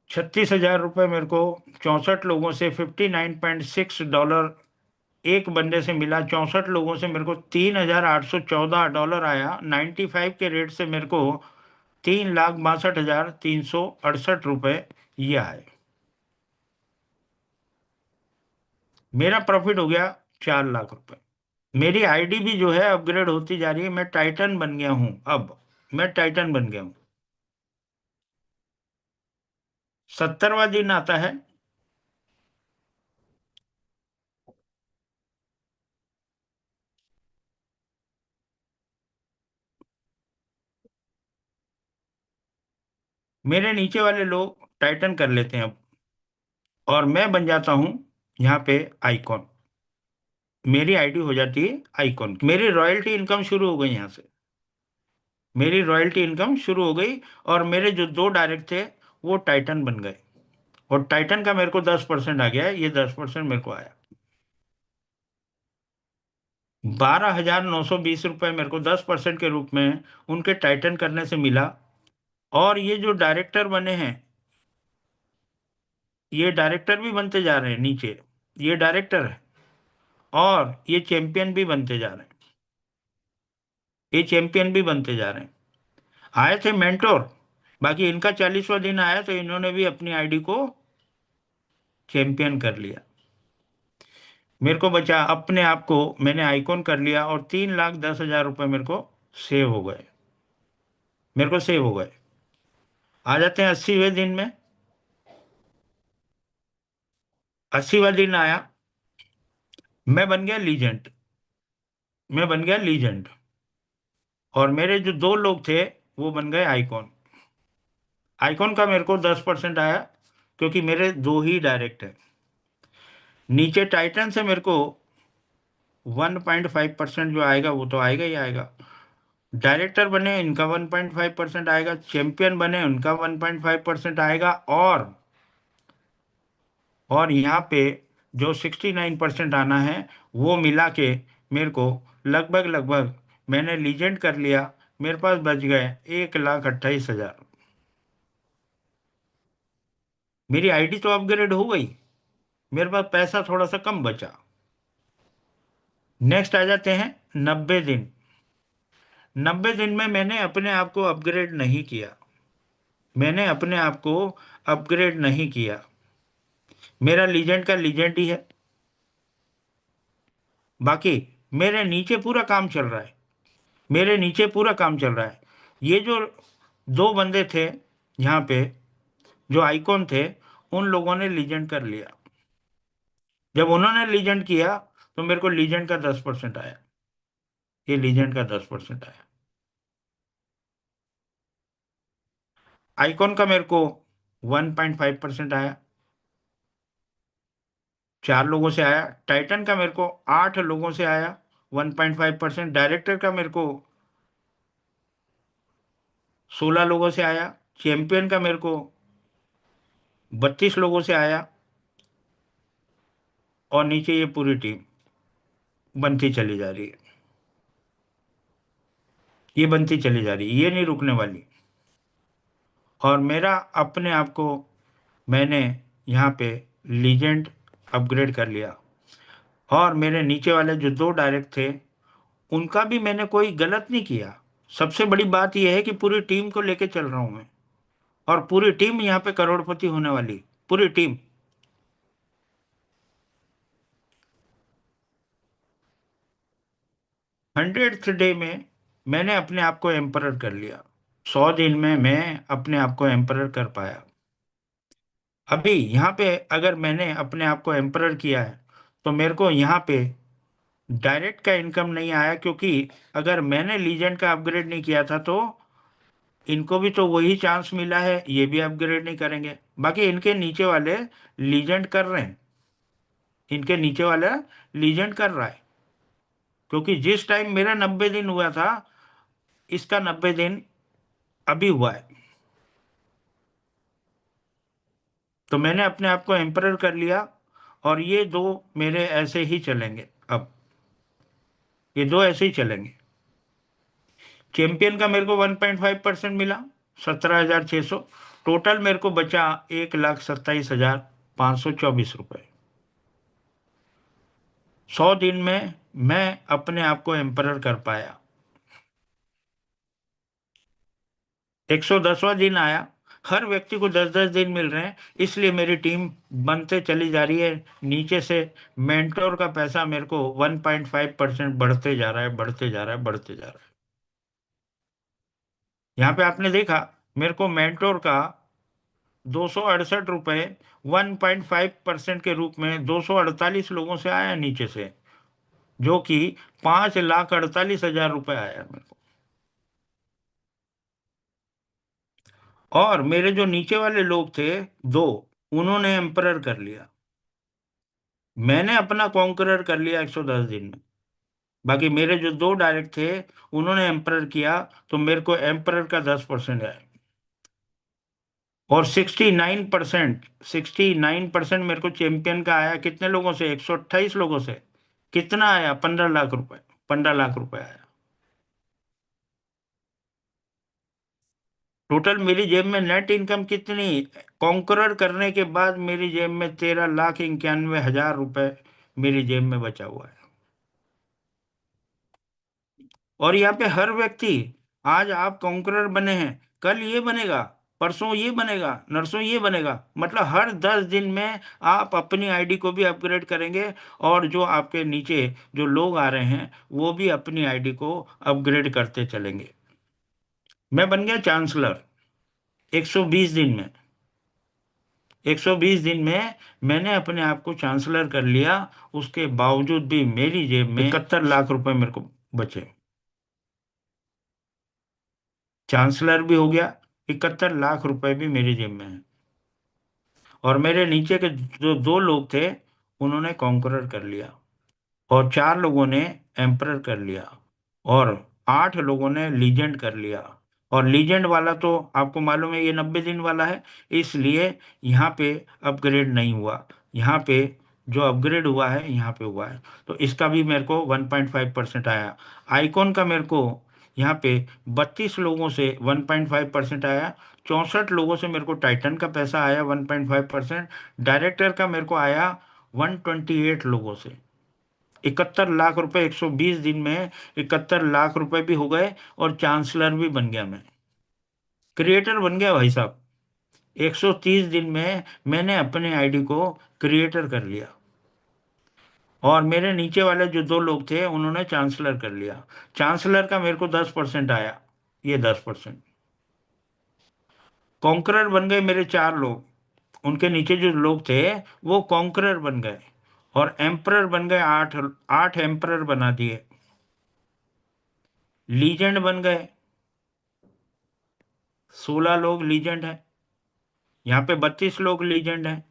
36,000 रुपये मेरे को 64 लोगों से, $59.6 एक बंदे से मिला। 64 लोगों से मेरे को $3,814 आया। 95 के रेट से मेरे को 3,62,368 रुपये ये आए। मेरा प्रॉफिट हो गया 4 लाख रुपए। मेरी आईडी भी जो है अपग्रेड होती जा रही है, मैं टाइटन बन गया हूं अब। मैं टाइटन बन गया हूं। 70वां दिन आता है, मेरे नीचे वाले लोग टाइटन कर लेते हैं अब, और मैं बन जाता हूं यहाँ पे आइकॉन। मेरी आईडी हो जाती है आइकॉन। मेरी रॉयल्टी इनकम शुरू हो गई यहाँ से, मेरी रॉयल्टी इनकम शुरू हो गई। और मेरे जो दो डायरेक्ट थे, वो टाइटन बन गए। और टाइटन का मेरे को 10% आ गया है, ये 10% मेरे को आया। 12,920 रुपये मेरे को 10% के रूप में उनके टाइटन करने से मिला। और ये जो डायरेक्टर बने हैं, ये डायरेक्टर भी बनते जा रहे हैं नीचे, ये डायरेक्टर है, और ये चैंपियन भी बनते जा रहे हैं, ये चैंपियन भी बनते जा रहे हैं। आए थे मेंटोर, बाकी इनका 40वां दिन आया तो इन्होंने भी अपनी आईडी को चैंपियन कर लिया। मेरे को बचा, अपने आप को मैंने आइकॉन कर लिया, और 3,10,000 रुपये मेरे को सेव हो गए, मेरे को सेव हो गए। आ जाते हैं 80वें दिन में। 80वां दिन आया, मैं बन गया लीजेंड, मैं बन गया लीजेंड। और मेरे जो दो लोग थे, वो बन गए आइकॉन। आइकॉन का मेरे को 10% आया, क्योंकि मेरे दो ही डायरेक्ट है। नीचे टाइटन से मेरे को 1.5% जो आएगा, वो तो आएगा ही आएगा। डायरेक्टर बने, इनका 1.5% आएगा। चैंपियन बने, उनका 1.5% आएगा। और यहाँ पे जो 69% आना है, वो मिला के मेरे को लगभग लगभग, मैंने लीजेंड कर लिया, मेरे पास बच गए 1,28,000। मेरी आईडी तो अपग्रेड हो गई, मेरे पास पैसा थोड़ा सा कम बचा। नेक्स्ट आ जाते हैं 90 दिन। 90 दिन में मैंने अपने आप को अपग्रेड नहीं किया, मैंने अपने आप को अपग्रेड नहीं किया। मेरा लीजेंड का लीजेंड ही है। बाकी मेरे नीचे पूरा काम चल रहा है, मेरे नीचे पूरा काम चल रहा है। ये जो दो बंदे थे यहाँ पे जो आइकॉन थे, उन लोगों ने लीजेंड कर लिया। जब उन्होंने लीजेंड किया तो मेरे को लीजेंड का 10% आया। ये लीजेंड का 10% आया। आइकॉन का मेरे को 1.5% आया, 4 लोगों से आया। टाइटन का मेरे को 8 लोगों से आया, 1.5%। डायरेक्टर का मेरे को 16 लोगों से आया। चैंपियन का मेरे को 32 लोगों से आया। और नीचे ये पूरी टीम बनती चली जा रही है। ये बनती चली जा रही है, ये नहीं रुकने वाली। और मेरा अपने आप को मैंने यहाँ पे लीजेंड अपग्रेड कर लिया। और मेरे नीचे वाले जो दो डायरेक्ट थे, उनका भी मैंने कोई गलत नहीं किया। सबसे बड़ी बात यह है कि पूरी टीम को लेके चल रहा हूं मैं। और पूरी टीम यहाँ पे करोड़पति होने वाली, पूरी टीम। 100th डे में मैंने अपने आप को एम्परर कर लिया। 100 दिन में मैं अपने आप को एम्परर कर पाया। अभी यहाँ पे अगर मैंने अपने आप को एम्परर किया है तो मेरे को यहाँ पे डायरेक्ट का इनकम नहीं आया, क्योंकि अगर मैंने लीजेंड का अपग्रेड नहीं किया था तो इनको भी तो वही चांस मिला है, ये भी अपग्रेड नहीं करेंगे। बाकी इनके नीचे वाले लीजेंड कर रहे हैं, इनके नीचे वाला लीजेंड कर रहा है। क्योंकि जिस टाइम मेरा 90 दिन हुआ था, इसका 90 दिन अभी हुआ है। तो मैंने अपने आप को एम्परर कर लिया। और ये दो मेरे ऐसे ही चलेंगे अब, ये दो ऐसे ही चलेंगे। चैंपियन का मेरे को 1.5% मिला, 17,600। टोटल मेरे को बचा 1,27,524 रुपये। 100 दिन में मैं अपने आप को एम्परर कर पाया। 110वां दिन आया। हर व्यक्ति को 10-10 दिन मिल रहे हैं, इसलिए मेरी टीम बनते चली जा रही है। नीचे से मेंटोर का पैसा मेरे को 1.5% बढ़ते जा रहा है, बढ़ते जा रहा है, बढ़ते जा रहा है। यहाँ पे आपने देखा, मेरे को मेंटोर का 268 रुपये 1.5% के रूप में 248 लोगों से आया नीचे से, जो कि 5,48,000 रुपये आया मेरे को। और मेरे जो नीचे वाले लोग थे, दो, उन्होंने एम्परर कर लिया। मैंने अपना कॉन्करर कर लिया 110 दिन में। बाकी मेरे जो दो डायरेक्ट थे, उन्होंने एम्परर किया, तो मेरे को एम्परर का 10% आया। और 69% मेरे को चैंपियन का आया। कितने लोगों से? 128 लोगों से। कितना आया? 15 लाख रुपए। 15 लाख रुपए आया। टोटल मेरी जेब में नेट इनकम कितनी? कॉन्करर करने के बाद मेरी जेब में 13,91,000 रुपए मेरी जेब में बचा हुआ है। और यहाँ पे हर व्यक्ति, आज आप कॉन्करर बने हैं, कल ये बनेगा, परसों ये बनेगा, नरसों ये बनेगा। मतलब हर 10 दिन में आप अपनी आईडी को भी अपग्रेड करेंगे। और जो आपके नीचे जो लोग आ रहे हैं, वो भी अपनी आईडी को अपग्रेड करते चलेंगे। मैं बन गया चांसलर 120 दिन में। 120 दिन में मैंने अपने आप को चांसलर कर लिया। उसके बावजूद भी मेरी जेब में 71 लाख रुपए मेरे को बचे। चांसलर भी हो गया, 71 लाख रुपए भी मेरी जेब में है। और मेरे नीचे के जो दो लोग थे, उन्होंने कॉन्करर कर लिया। और 4 लोगों ने एम्परर कर लिया। और 8 लोगों ने लीजेंड कर लिया। और लीजेंड वाला तो आपको मालूम है, ये 90 दिन वाला है, इसलिए यहाँ पे अपग्रेड नहीं हुआ। यहाँ पे जो अपग्रेड हुआ है, यहाँ पे हुआ है। तो इसका भी मेरे को 1.5% आया। आइकॉन का मेरे को यहाँ पे 32 लोगों से 1.5% आया। 64 लोगों से मेरे को टाइटन का पैसा आया 1.5%। डायरेक्टर का मेरे को आया 128 लोगों से। 71 लाख रुपए 120 दिन में, 71 लाख रुपए भी हो गए। और चांसलर भी बन गया मैं, क्रिएटर बन गया भाई साहब। 130 दिन में मैंने अपने आईडी को क्रिएटर कर लिया। और मेरे नीचे वाले जो दो लोग थे, उन्होंने चांसलर कर लिया। चांसलर का मेरे को 10% आया, ये 10%। कॉन्करर बन गए मेरे 4 लोग, उनके नीचे जो लोग थे वो कॉन्करर बन गए। और एम्परर बन गए 8, 8 एम्परर बना दिए। लीजेंड बन गए, 16 लोग लीजेंड हैं। यहाँ पे 32 लोग लीजेंड हैं।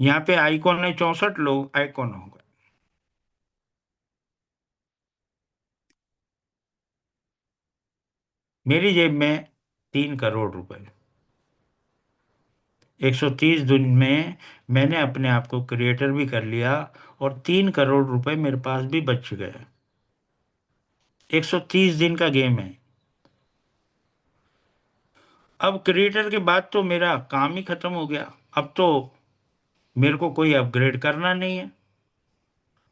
यहाँ पे आइकॉन है, 64 लोग आइकॉन हो गए। मेरी जेब में 3 करोड़ रुपए। 130 दिन में मैंने अपने आप को क्रिएटर भी कर लिया, और 3 करोड़ रुपए मेरे पास भी बच गए। 130 दिन का गेम है। अब क्रिएटर के बाद तो मेरा काम ही खत्म हो गया। अब तो मेरे को कोई अपग्रेड करना नहीं है।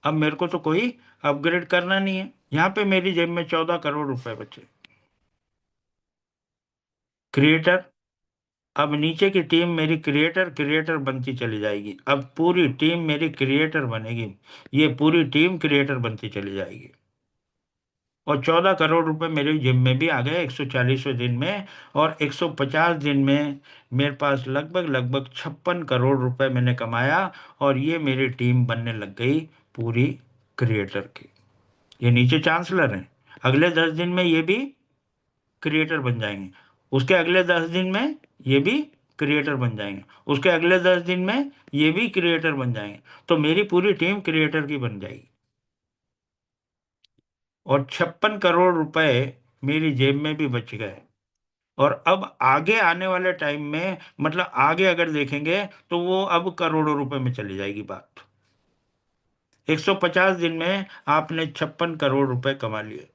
अब मेरे को तो कोई अपग्रेड करना नहीं है। यहाँ पे मेरी जेब में 14 करोड़ रुपए बचे। क्रिएटर, अब नीचे की टीम मेरी क्रिएटर क्रिएटर बनती चली जाएगी। अब पूरी टीम मेरी क्रिएटर बनेगी। ये पूरी टीम क्रिएटर बनती चली जाएगी। और 14 करोड़ रुपए मेरे जिम में भी आ गए 140वें दिन में। और 150 दिन में मेरे पास लगभग लगभग 56 करोड़ रुपए मैंने कमाया। और ये मेरी टीम बनने लग गई पूरी क्रिएटर की। ये नीचे चांसलर हैं, अगले 10 दिन में ये भी क्रिएटर बन जाएंगे। उसके अगले 10 दिन में ये भी क्रिएटर बन जाएंगे। उसके अगले 10 दिन में ये भी क्रिएटर बन जाएंगे। तो मेरी पूरी टीम क्रिएटर की बन जाएगी। और 56 करोड़ रुपए मेरी जेब में भी बच गए। और अब आगे आने वाले टाइम में, मतलब आगे अगर देखेंगे, तो वो अब करोड़ों रुपए में चली जाएगी बात। 150 दिन में आपने 56 करोड़ रुपए कमा लिए।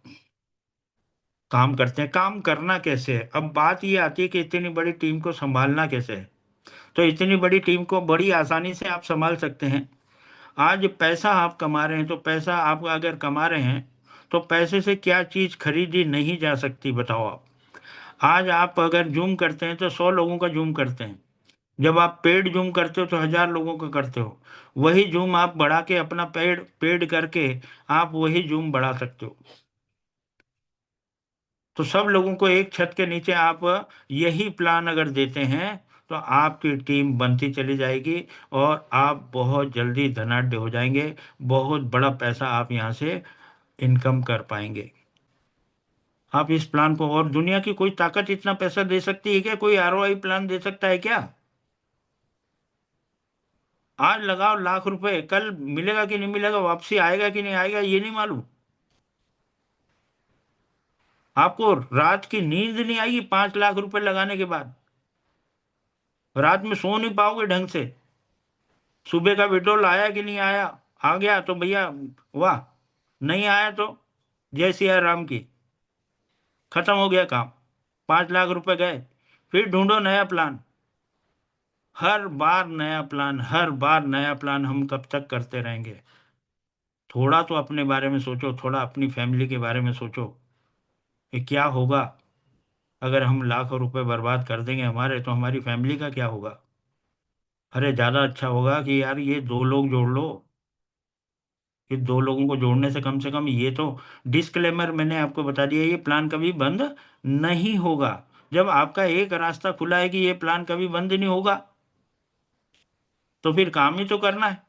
काम करते हैं, काम करना कैसे है। अब बात ये आती है कि इतनी बड़ी टीम को संभालना कैसे है। तो इतनी बड़ी टीम को बड़ी आसानी से आप संभाल सकते हैं। आज पैसा आप कमा रहे हैं, तो पैसा आप अगर कमा रहे हैं, तो पैसे से क्या चीज़ खरीदी नहीं जा सकती, बताओ आप। आज आप अगर जूम करते हैं तो 100 लोगों का जूम करते हैं। जब आप पेड जूम करते हो तो 1000 लोगों का करते हो। वही जूम आप बढ़ा के अपना पेड पेड करके आप वही जूम बढ़ा सकते हो। तो सब लोगों को एक छत के नीचे आप यही प्लान अगर देते हैं, तो आपकी टीम बनती चली जाएगी। और आप बहुत जल्दी धनाढ्य हो जाएंगे। बहुत बड़ा पैसा आप यहाँ से इनकम कर पाएंगे। आप इस प्लान को, और दुनिया की कोई ताकत इतना पैसा दे सकती है क्या? कोई आरओआई प्लान दे सकता है क्या? आज लगाओ लाख रुपए, कल मिलेगा कि नहीं मिलेगा, वापसी आएगा कि नहीं आएगा, ये नहीं मालूम। आपको रात की नींद नहीं आएगी 5 लाख रुपए लगाने के बाद। रात में सो नहीं पाओगे ढंग से। सुबह का विड्रॉल आया कि नहीं आया, आ गया तो भैया वाह, नहीं आया तो जय सिया राम की, खत्म हो गया काम। 5 लाख रुपए गए। फिर ढूंढो नया प्लान। हर बार नया प्लान, हर बार नया प्लान, हम कब तक करते रहेंगे? थोड़ा तो अपने बारे में सोचो, थोड़ा अपनी फैमिली के बारे में सोचो कि क्या होगा अगर हम लाखों रुपए बर्बाद कर देंगे हमारे, तो हमारी फैमिली का क्या होगा? अरे ज़्यादा अच्छा होगा कि यार ये 2 लोग जोड़ लो। ये 2 लोगों को जोड़ने से कम ये तो, डिस्क्लेमर मैंने आपको बता दिया, ये प्लान कभी बंद नहीं होगा। जब आपका एक रास्ता खुला है कि ये प्लान कभी बंद नहीं होगा, तो फिर काम ही तो करना है।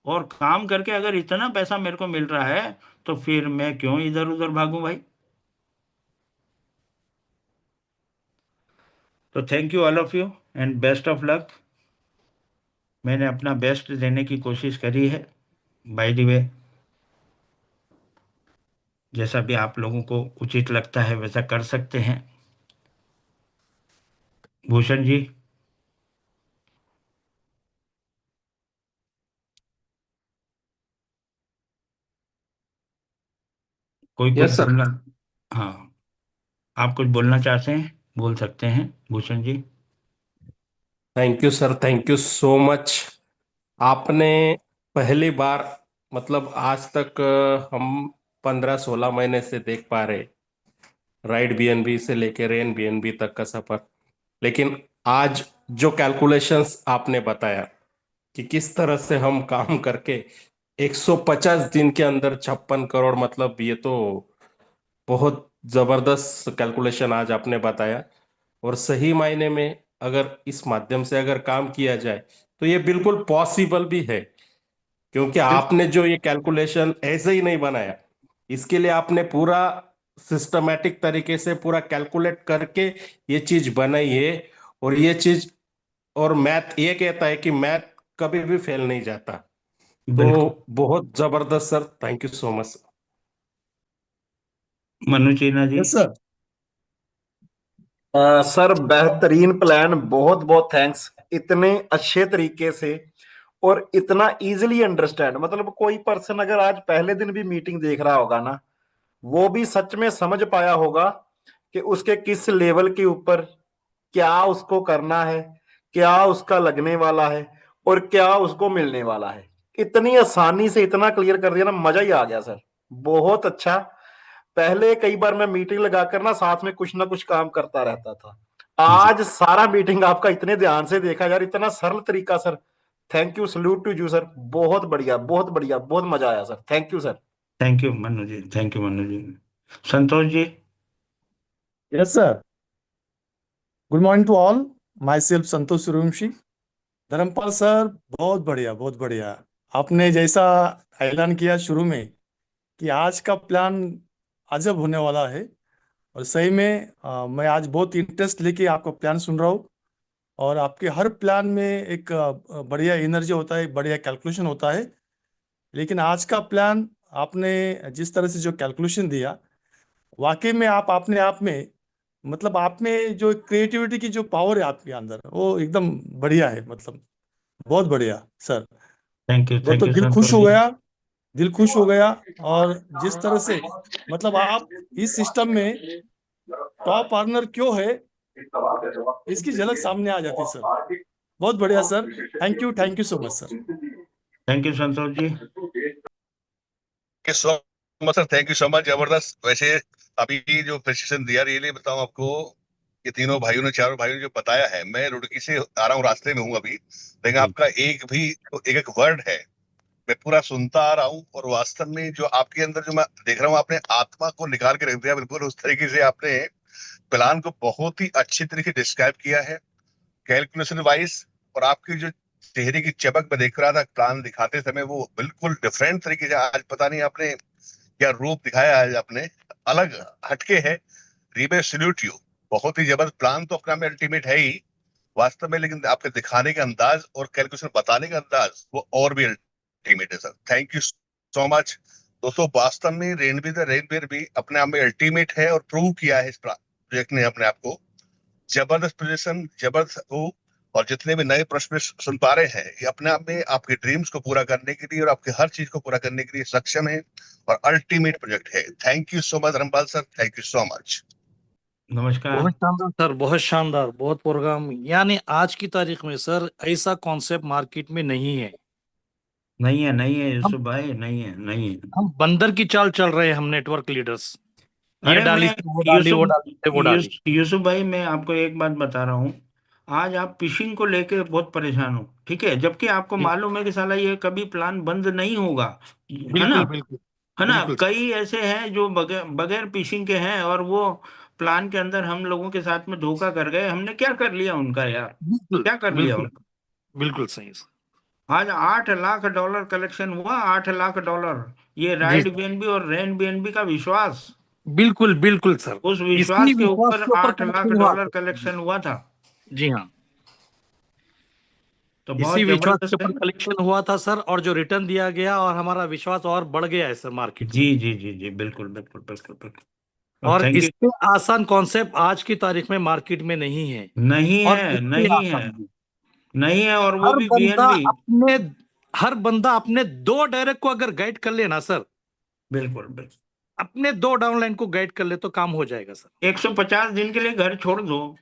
और काम करके अगर इतना पैसा मेरे को मिल रहा है, तो फिर मैं क्यों इधर उधर भागूं भाई। तो thank you all of you, and best of luck. मैंने अपना बेस्ट देने की कोशिश करी है। बाय द वे, जैसा भी आप लोगों को उचित लगता है वैसा कर सकते हैं। भूषण जी, कोई कुछ यस सर। बोलना? हाँ, आप कुछ बोलना चाहते हैं, बोल सकते हैं Bhushan ji. Thank you sir, thank you so much. आपने पहली बार, मतलब आज तक हम 15-16 महीने से देख पा रहे राइड बीएनबी से लेके रेन बीएनबी तक का सफर। लेकिन आज जो कैलकुलेशंस आपने बताया कि किस तरह से हम काम करके 150 दिन के अंदर 56 करोड़, मतलब ये तो बहुत जबरदस्त कैलकुलेशन आज आपने बताया। और सही मायने में अगर इस माध्यम से अगर काम किया जाए तो ये बिल्कुल पॉसिबल भी है, क्योंकि आपने जो ये कैलकुलेशन ऐसे ही नहीं बनाया, इसके लिए आपने पूरा सिस्टमेटिक तरीके से पूरा कैलकुलेट करके ये चीज बनाई है। और ये चीज, और मैथ ये कहता है कि मैथ कभी भी फेल नहीं जाता। बिल्कुल। तो बहुत जबरदस्त sir, thank you so much. Manu Cheena ji. Yes sir. Sir बेहतरीन प्लान, बहुत बहुत थैंक्स, इतने अच्छे तरीके से और इतना इजीली अंडरस्टैंड। मतलब कोई पर्सन अगर आज पहले दिन भी मीटिंग देख रहा होगा ना, वो भी सच में समझ पाया होगा कि उसके किस लेवल के ऊपर क्या उसको करना है, क्या उसका लगने वाला है और क्या उसको मिलने वाला है। इतनी आसानी से इतना क्लियर कर दिया ना, मजा ही आ गया सर, बहुत अच्छा। पहले कई बार मैं मीटिंग लगाकर ना साथ में कुछ ना कुछ काम करता रहता था, जी। आज सारा मीटिंग आपका इतने ध्यान से देखा यार, इतना सरल तरीका sir. Thank you, salute to you sir, बहुत बढ़िया बहुत बढ़िया, बहुत मजा आया sir, thank you sir. Thank you Manu ji, thank you Manu ji. Santosh ji. Yes sir. Good morning to all. My self Santosh Suryavanshi. Dharampal sir, बहुत बढ़िया बहुत बढ़िया। आपने जैसा ऐलान किया शुरू में कि आज का प्लान अजब होने वाला है, और सही में मैं आज बहुत इंटरेस्ट लेके आपका प्लान सुन रहा हूँ। और आपके हर प्लान में एक बढ़िया एनर्जी होता है, बढ़िया कैलकुलेशन होता है। लेकिन आज का प्लान आपने जिस तरह से जो कैलकुलेशन दिया, वाकई में आप अपने आप में, मतलब आप में जो क्रिएटिविटी की जो पावर है आपके अंदर, वो एकदम बढ़िया है। मतलब बहुत बढ़िया सर। वो थैंक तो यू दिल खुश संतोष हो जी। गया, दिल खुश हो गया। और जिस तरह से, मतलब आप इस सिस्टम में टॉप अर्नर क्यों है, इसकी झलक सामने आ जाती सर। बहुत बढ़िया sir. Thank you so much sir. Thank you Santosh ji. So much sir, thank you so much, जबरदस्त। वैसे अभी जो प्रेसिशन दिया, रियली बताऊं आपको, ये तीनों भाइयों ने, चारों भाइयों ने जो बताया है, मैं रुड़की से आ रहा हूँ, रास्ते में हूँ अभी, लेकिन जी। आपका एक भी एक एक वर्ड है मैं पूरा सुनता आ रहा हूँ। और वास्तव में जो आपके अंदर जो मैं देख रहा हूँ, आपने आत्मा को निकाल के रख दिया बिल्कुल। उस तरीके से आपने प्लान को बहुत ही अच्छी तरीके से डिस्क्राइब किया है, कैलकुलेशन वाइज। और आपकी जो चेहरे की चमक मैं देख रहा था प्लान दिखाते समय, वो बिल्कुल डिफरेंट तरीके से, आज पता नहीं आपने क्या रूप दिखाया है, आपने अलग हटके है। रीबे सल्यूट यू, बहुत ही जबरदस्त प्लान तो अपना में अल्टीमेट है ही वास्तव में, लेकिन आपके दिखाने का अंदाज और कैलकुलेशन बताने का अंदाज वो और भी अल्टीमेट है sir, thank you so much. दोस्तों वास्तव में रेनबी द रेनबीर भी अपने आप में अल्टीमेट है और प्रूव किया है इस प्रोजेक्ट ने अपने आप को। जबरदस्त पोजीशन, जबरदस्त वो। और जितने भी नए प्रश्न सुन पा रहे हैं, ये अपने आप में आपके ड्रीम्स को पूरा करने के लिए और आपके हर चीज को पूरा करने के लिए सक्षम है और अल्टीमेट प्रोजेक्ट है। Thank you so much Dharampal sir, thank you so much. नमस्कार। बहुत शानदार सर, बहुत शानदार, बहुत प्रोग्राम। यानी आज की तारीख में सर ऐसा कॉन्सेप्ट मार्केट में नहीं है। नहीं है, नहीं है हम यूसुफ भाई, नहीं है, नहीं है। हम बंदर की चाल चल रहे हैं, हम नेटवर्क लीडर्स। ये अरे डाली मैं, से वो डाली, वो यूसुफ डाली से वो डाली। यूसुफ भाई, मैं आपको एक बात बता रहा हूँ। आज आप फिशिंग को लेके बहुत परेशान हो, ठीक है, जबकि आपको जी, मालूम है कि साला ये कभी प्लान बंद नहीं होगा। है ना? बिल्कुल बिल्कुल। है ना? बिल्कुल कई ऐसे हैं जो बगैर बगैर फिशिंग के हैं, और वो प्लान के अंदर हम लोगों के साथ में धोखा कर गए। हमने क्या कर लिया उनका यार? बिल्कुल क्या कर लिया बिल्कुल। उनका? बिल्कुल सही सर। आज $8 लाख कलेक्शन हुआ, $8 लाख। ये जी राइड सर, बीएनबी और रेंट बीएनबी का विश्वास, बिल्कुल बिल्कुल सर। उस इसी विश्वास के विश्वास ऊपर के ऊपर आठ लाख कनेक्शन हुआ डॉलर सर। जी, कलेक्शन हुआ था। जी हाँ। तो इसी बहुत विश्वास के जबरदस्त है। ऊपर कलेक्शन हुआ था सर, और जो रिटर्न दिया गया, और हमारा विश्वास और बढ़ गया है सर मार्केट जी में। जी जी जी, बिल्कुल बिल्कुल बिल्कुल बिल्कुल। और और थैंक यू। इससे आसान कॉन्सेप्ट आज की तारीख में मार्केट में नहीं है। नहीं और है, इससे नहीं है, आसान भी, नहीं है, और वो हर भी बंदा बीएनबी। अपने हर बंदा अपने दो डायरेक्ट को अगर गाइड कर लेना सर, बिल्कुल बिल्कुल। अपने दो डाउनलाइन को गाइड कर ले तो काम हो जाएगा सर। 150 दिन के लिए घर छोड़ दो,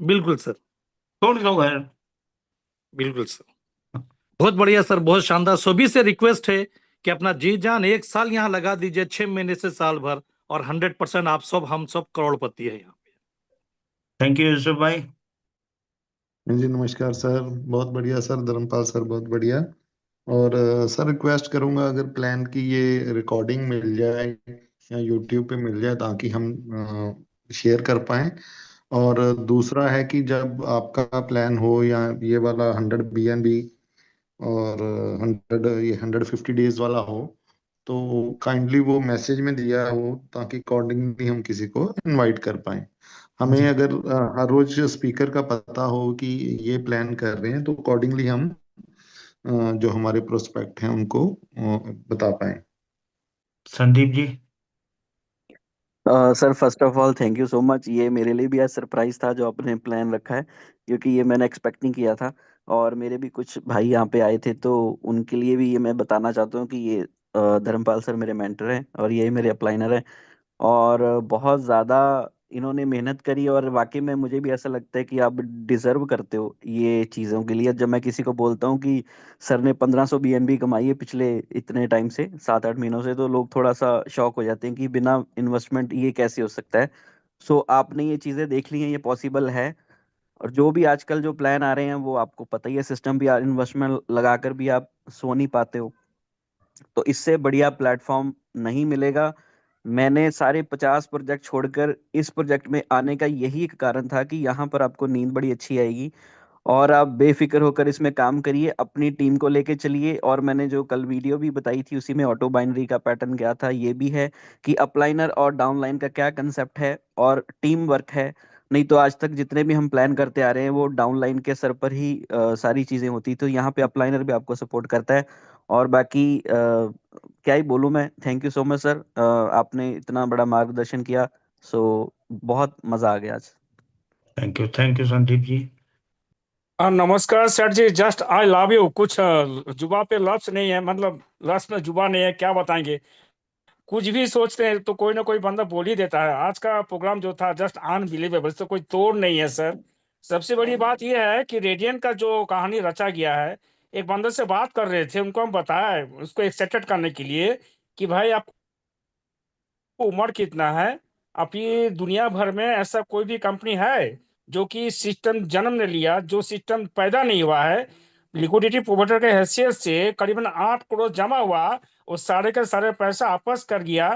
बिल्कुल सर। छोड़ दो घर। बिल्कुल सर। बहुत बढ़िया सर, बहुत शानदार। सभी से रिक्वेस्ट है कि अपना जी जान 1 साल यहाँ लगा दीजिए, 6 महीने से साल भर, और 100% आप सब, हम सब करोड़पति है यहाँ पे। थैंक यू यूसुफ भाई। जी नमस्कार सर, बहुत बढ़िया सर, धर्मपाल सर बहुत बढ़िया। और सर रिक्वेस्ट करूंगा अगर प्लान की ये रिकॉर्डिंग मिल जाए या यूट्यूब पे मिल जाए ताकि हम शेयर कर पाएं। और दूसरा है कि जब आपका प्लान हो या ये वाला 100 BNB और 150 डेज वाला हो, तो काइंडली वो मैसेज में दिया हो ताकि अकॉर्डिंगली हम किसी को इनवाइट कर पाए। हमें जी अगर हर रोज स्पीकर का पता हो कि ये प्लान कर रहे हैं, तो अकॉर्डिंगली हम जो हमारे प्रोस्पेक्ट हैं उनको बता पाए। Sandeep ji. Sir first of all thank you so much. ये मेरे लिए भी आज सरप्राइज था जो आपने प्लान रखा है, क्योंकि ये मैंने एक्सपेक्ट नहीं किया था। और मेरे भी कुछ भाई यहाँ पे आए थे, तो उनके लिए भी ये मैं बताना चाहता हूँ कि ये धर्मपाल सर मेरे मेंटर हैं और ये मेरे अपलाइनर हैं। और बहुत ज़्यादा इन्होंने मेहनत करी, और वाकई में मुझे भी ऐसा लगता है कि आप डिजर्व करते हो ये चीज़ों के लिए। जब मैं किसी को बोलता हूँ कि सर ने 1500 BNB कमाई है पिछले इतने टाइम से, 7-8 महीनों से, तो लोग थोड़ा सा शॉक हो जाते हैं कि बिना इन्वेस्टमेंट ये कैसे हो सकता है। सो आपने ये चीज़ें देख ली हैं, ये पॉसिबल है। और जो भी आजकल जो प्लान आ रहे हैं वो आपको पता ही है, सिस्टम भी इन्वेस्टमेंट लगाकर भी आप सो नहीं पाते हो। तो इससे बढ़िया प्लेटफॉर्म नहीं मिलेगा। मैंने सारे 50 प्रोजेक्ट छोड़कर इस प्रोजेक्ट में आने का यही एक कारण था कि यहाँ पर आपको नींद बड़ी अच्छी आएगी, और आप बेफिक्र होकर इसमें काम करिए, अपनी टीम को लेके चलिए। और मैंने जो कल वीडियो भी बताई थी उसी में ऑटो बाइनरी का पैटर्न क्या था, ये भी है कि अपलाइनर और डाउनलाइन का क्या कंसेप्ट है और टीम वर्क है। नहीं तो आज तक जितने भी हम प्लान करते आ रहे हैं वो डाउनलाइन के सर पर ही सारी चीजें होती, तो यहाँ पे अपलाइनर भी आपको सपोर्ट करता है। और बाकी क्या ही बोलूँ मैं, thank you so much sir, आपने इतना बड़ा मार्गदर्शन किया। सो बहुत मजा आ गया आज। Thank you Sandeep ji. नमस्कार sir ji, just I love you. कुछ जुबा पे लफ्ज नहीं है, मतलब लफ्ज में जुबा नहीं है, क्या बताएंगे। कुछ भी सोचते हैं तो कोई ना कोई बंदा बोल ही देता है। आज का प्रोग्राम जो था जस्ट अनबिलीवेबल, तो कोई तोड़ नहीं है सर। सबसे बड़ी बात यह है कि रेडियन का जो कहानी रचा गया है, एक बंदे से बात कर रहे थे, उनको हम बताया उसको एक्सेप्टेड करने के लिए कि भाई आपको उम्र कितना है, अब ये दुनिया भर में ऐसा कोई भी कंपनी है जो कि सिस्टम जन्म ने लिया, जो सिस्टम पैदा नहीं हुआ है। लिक्विडिटी प्रोवाइडर के हैसियत से करीबन 8 करोड़ जमा हुआ, वो सारे का सारे पैसा वापस कर गया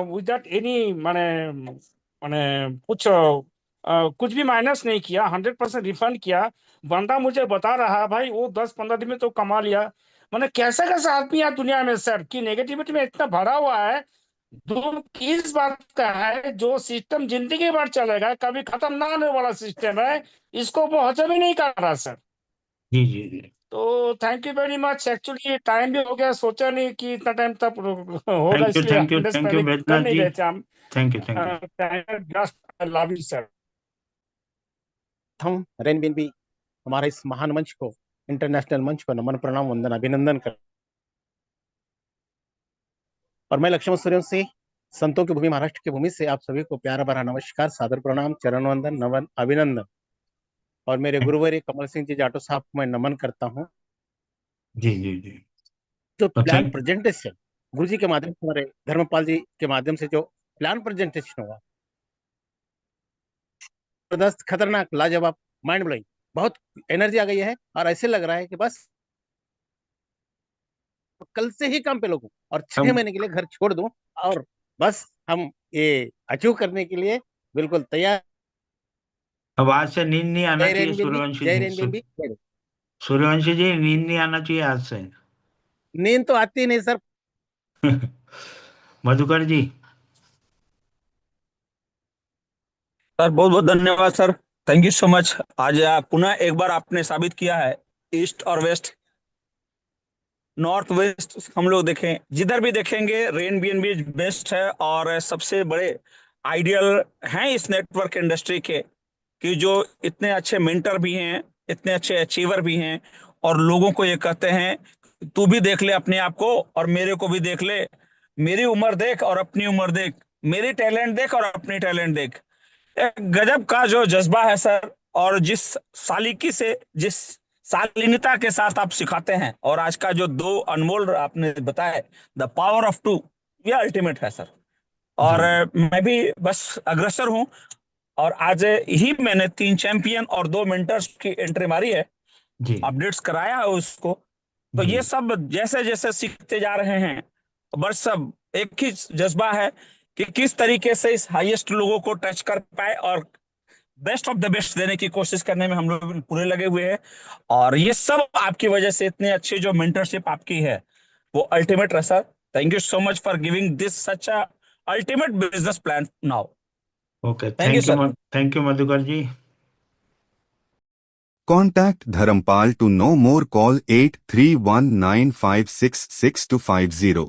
विदाउट एनी माने माने कुछ भी माइनस नहीं किया, 100% रिफंड किया। बंदा मुझे बता रहा है भाई वो 10-15 दिन में तो कमा लिया। मैंने कैसा कैसा आदमी है दुनिया में सर, कि नेगेटिविटी में इतना भरा हुआ है। दुख इस बात का है जो सिस्टम जिंदगी भर चलेगा, कभी खत्म ना होने वाला सिस्टम है, इसको वो हजम ही नहीं कर रहा सर। जी जी जी। तो thank you very much. Actually time भी हो गया, सोचा नहीं कि इतना टाइम तक होगा, इसलिए अटेंडेंस थैंक यू पहले कर बैद्यनाथ नहीं जी। रहे थे हम। Thank you. Just love you sir. हम रेनबीन भी हमारे इस महान मंच को, इंटरनेशनल मंच को नमन प्रणाम वंदन अभिनंदन कर। और मैं लक्ष्मण सूर्यवंशी, संतों की भूमि महाराष्ट्र की भूमि से आप सभी को प्यारा भरा नमस्कार, सादर प्रणाम, चरण वंदन, नमन अभिनंदन। और मेरे गुरुवर कमल सिंह जी जाटो साहब को मैं नमन करता हूँ। जी जी जी। जो तो प्लान प्रेजेंटेशन गुरु जी के माध्यम से, हमारे धर्मपाल जी के माध्यम से जो प्लान प्रेजेंटेशन हुआ, जबरदस्त, खतरनाक, लाजवाब, माइंड ब्लोइंग, बहुत एनर्जी आ गई है। और ऐसे लग रहा है कि बस कल से ही काम पे लगूं और 6 महीने के लिए घर छोड़ दूं, और बस हम ये अचीव करने के लिए बिल्कुल तैयार। अब आज से नींद नहीं आना जय चाहिए रेनबीन भी, सूर्यवंशी जय जी। रेनबीन भी, जय। सूर्यवंशी जी, नींद नहीं आना चाहिए आज से। नींद तो आती नहीं सर। मधुकर जी। सर बहुत बहुत धन्यवाद sir, thank you so much. आज पुनः एक बार आपने साबित किया है, ईस्ट और वेस्ट, नॉर्थ वेस्ट हम लोग देखें, जिधर भी देखेंगे रेन बीएनबी बेस्ट है। और सबसे बड़े आइडियल हैं इस नेटवर्क इंडस्ट्री के, कि जो इतने अच्छे मेंटर भी हैं, इतने अच्छे अचीवर भी हैं, और लोगों को ये कहते हैं तू भी देख ले अपने आप को और मेरे को भी देख ले, मेरी उम्र देख और अपनी उम्र देख, मेरी टैलेंट देख और अपनी टैलेंट देख। एक गजब का जो जज्बा है सर, और जिस सालीकी से, जिस शालीनता के साथ आप सिखाते हैं, और आज का जो 2 अनमोल आपने बताया, द पावर ऑफ टू, ये अल्टीमेट है सर। और मैं भी बस अग्रसर हूं, और आज ही मैंने 3 चैंपियन और 2 मेंटर्स की एंट्री मारी है, अपडेट्स कराया है उसको। तो ये सब जैसे जैसे सीखते जा रहे हैं, बस सब एक ही जज्बा है कि किस तरीके से इस हाईएस्ट लोगों को टच कर पाए, और बेस्ट ऑफ द बेस्ट देने की कोशिश करने में हम लोग पूरे लगे हुए हैं। और ये सब आपकी वजह से इतने अच्छी जो मेंटरशिप आपकी है वो अल्टीमेट है sir. Thank you so much for giving this such a ultimate business plan now. Okay, thank you sir. Thank you Madhukar ji. Contact Dharampal to know more. Call 8319566250.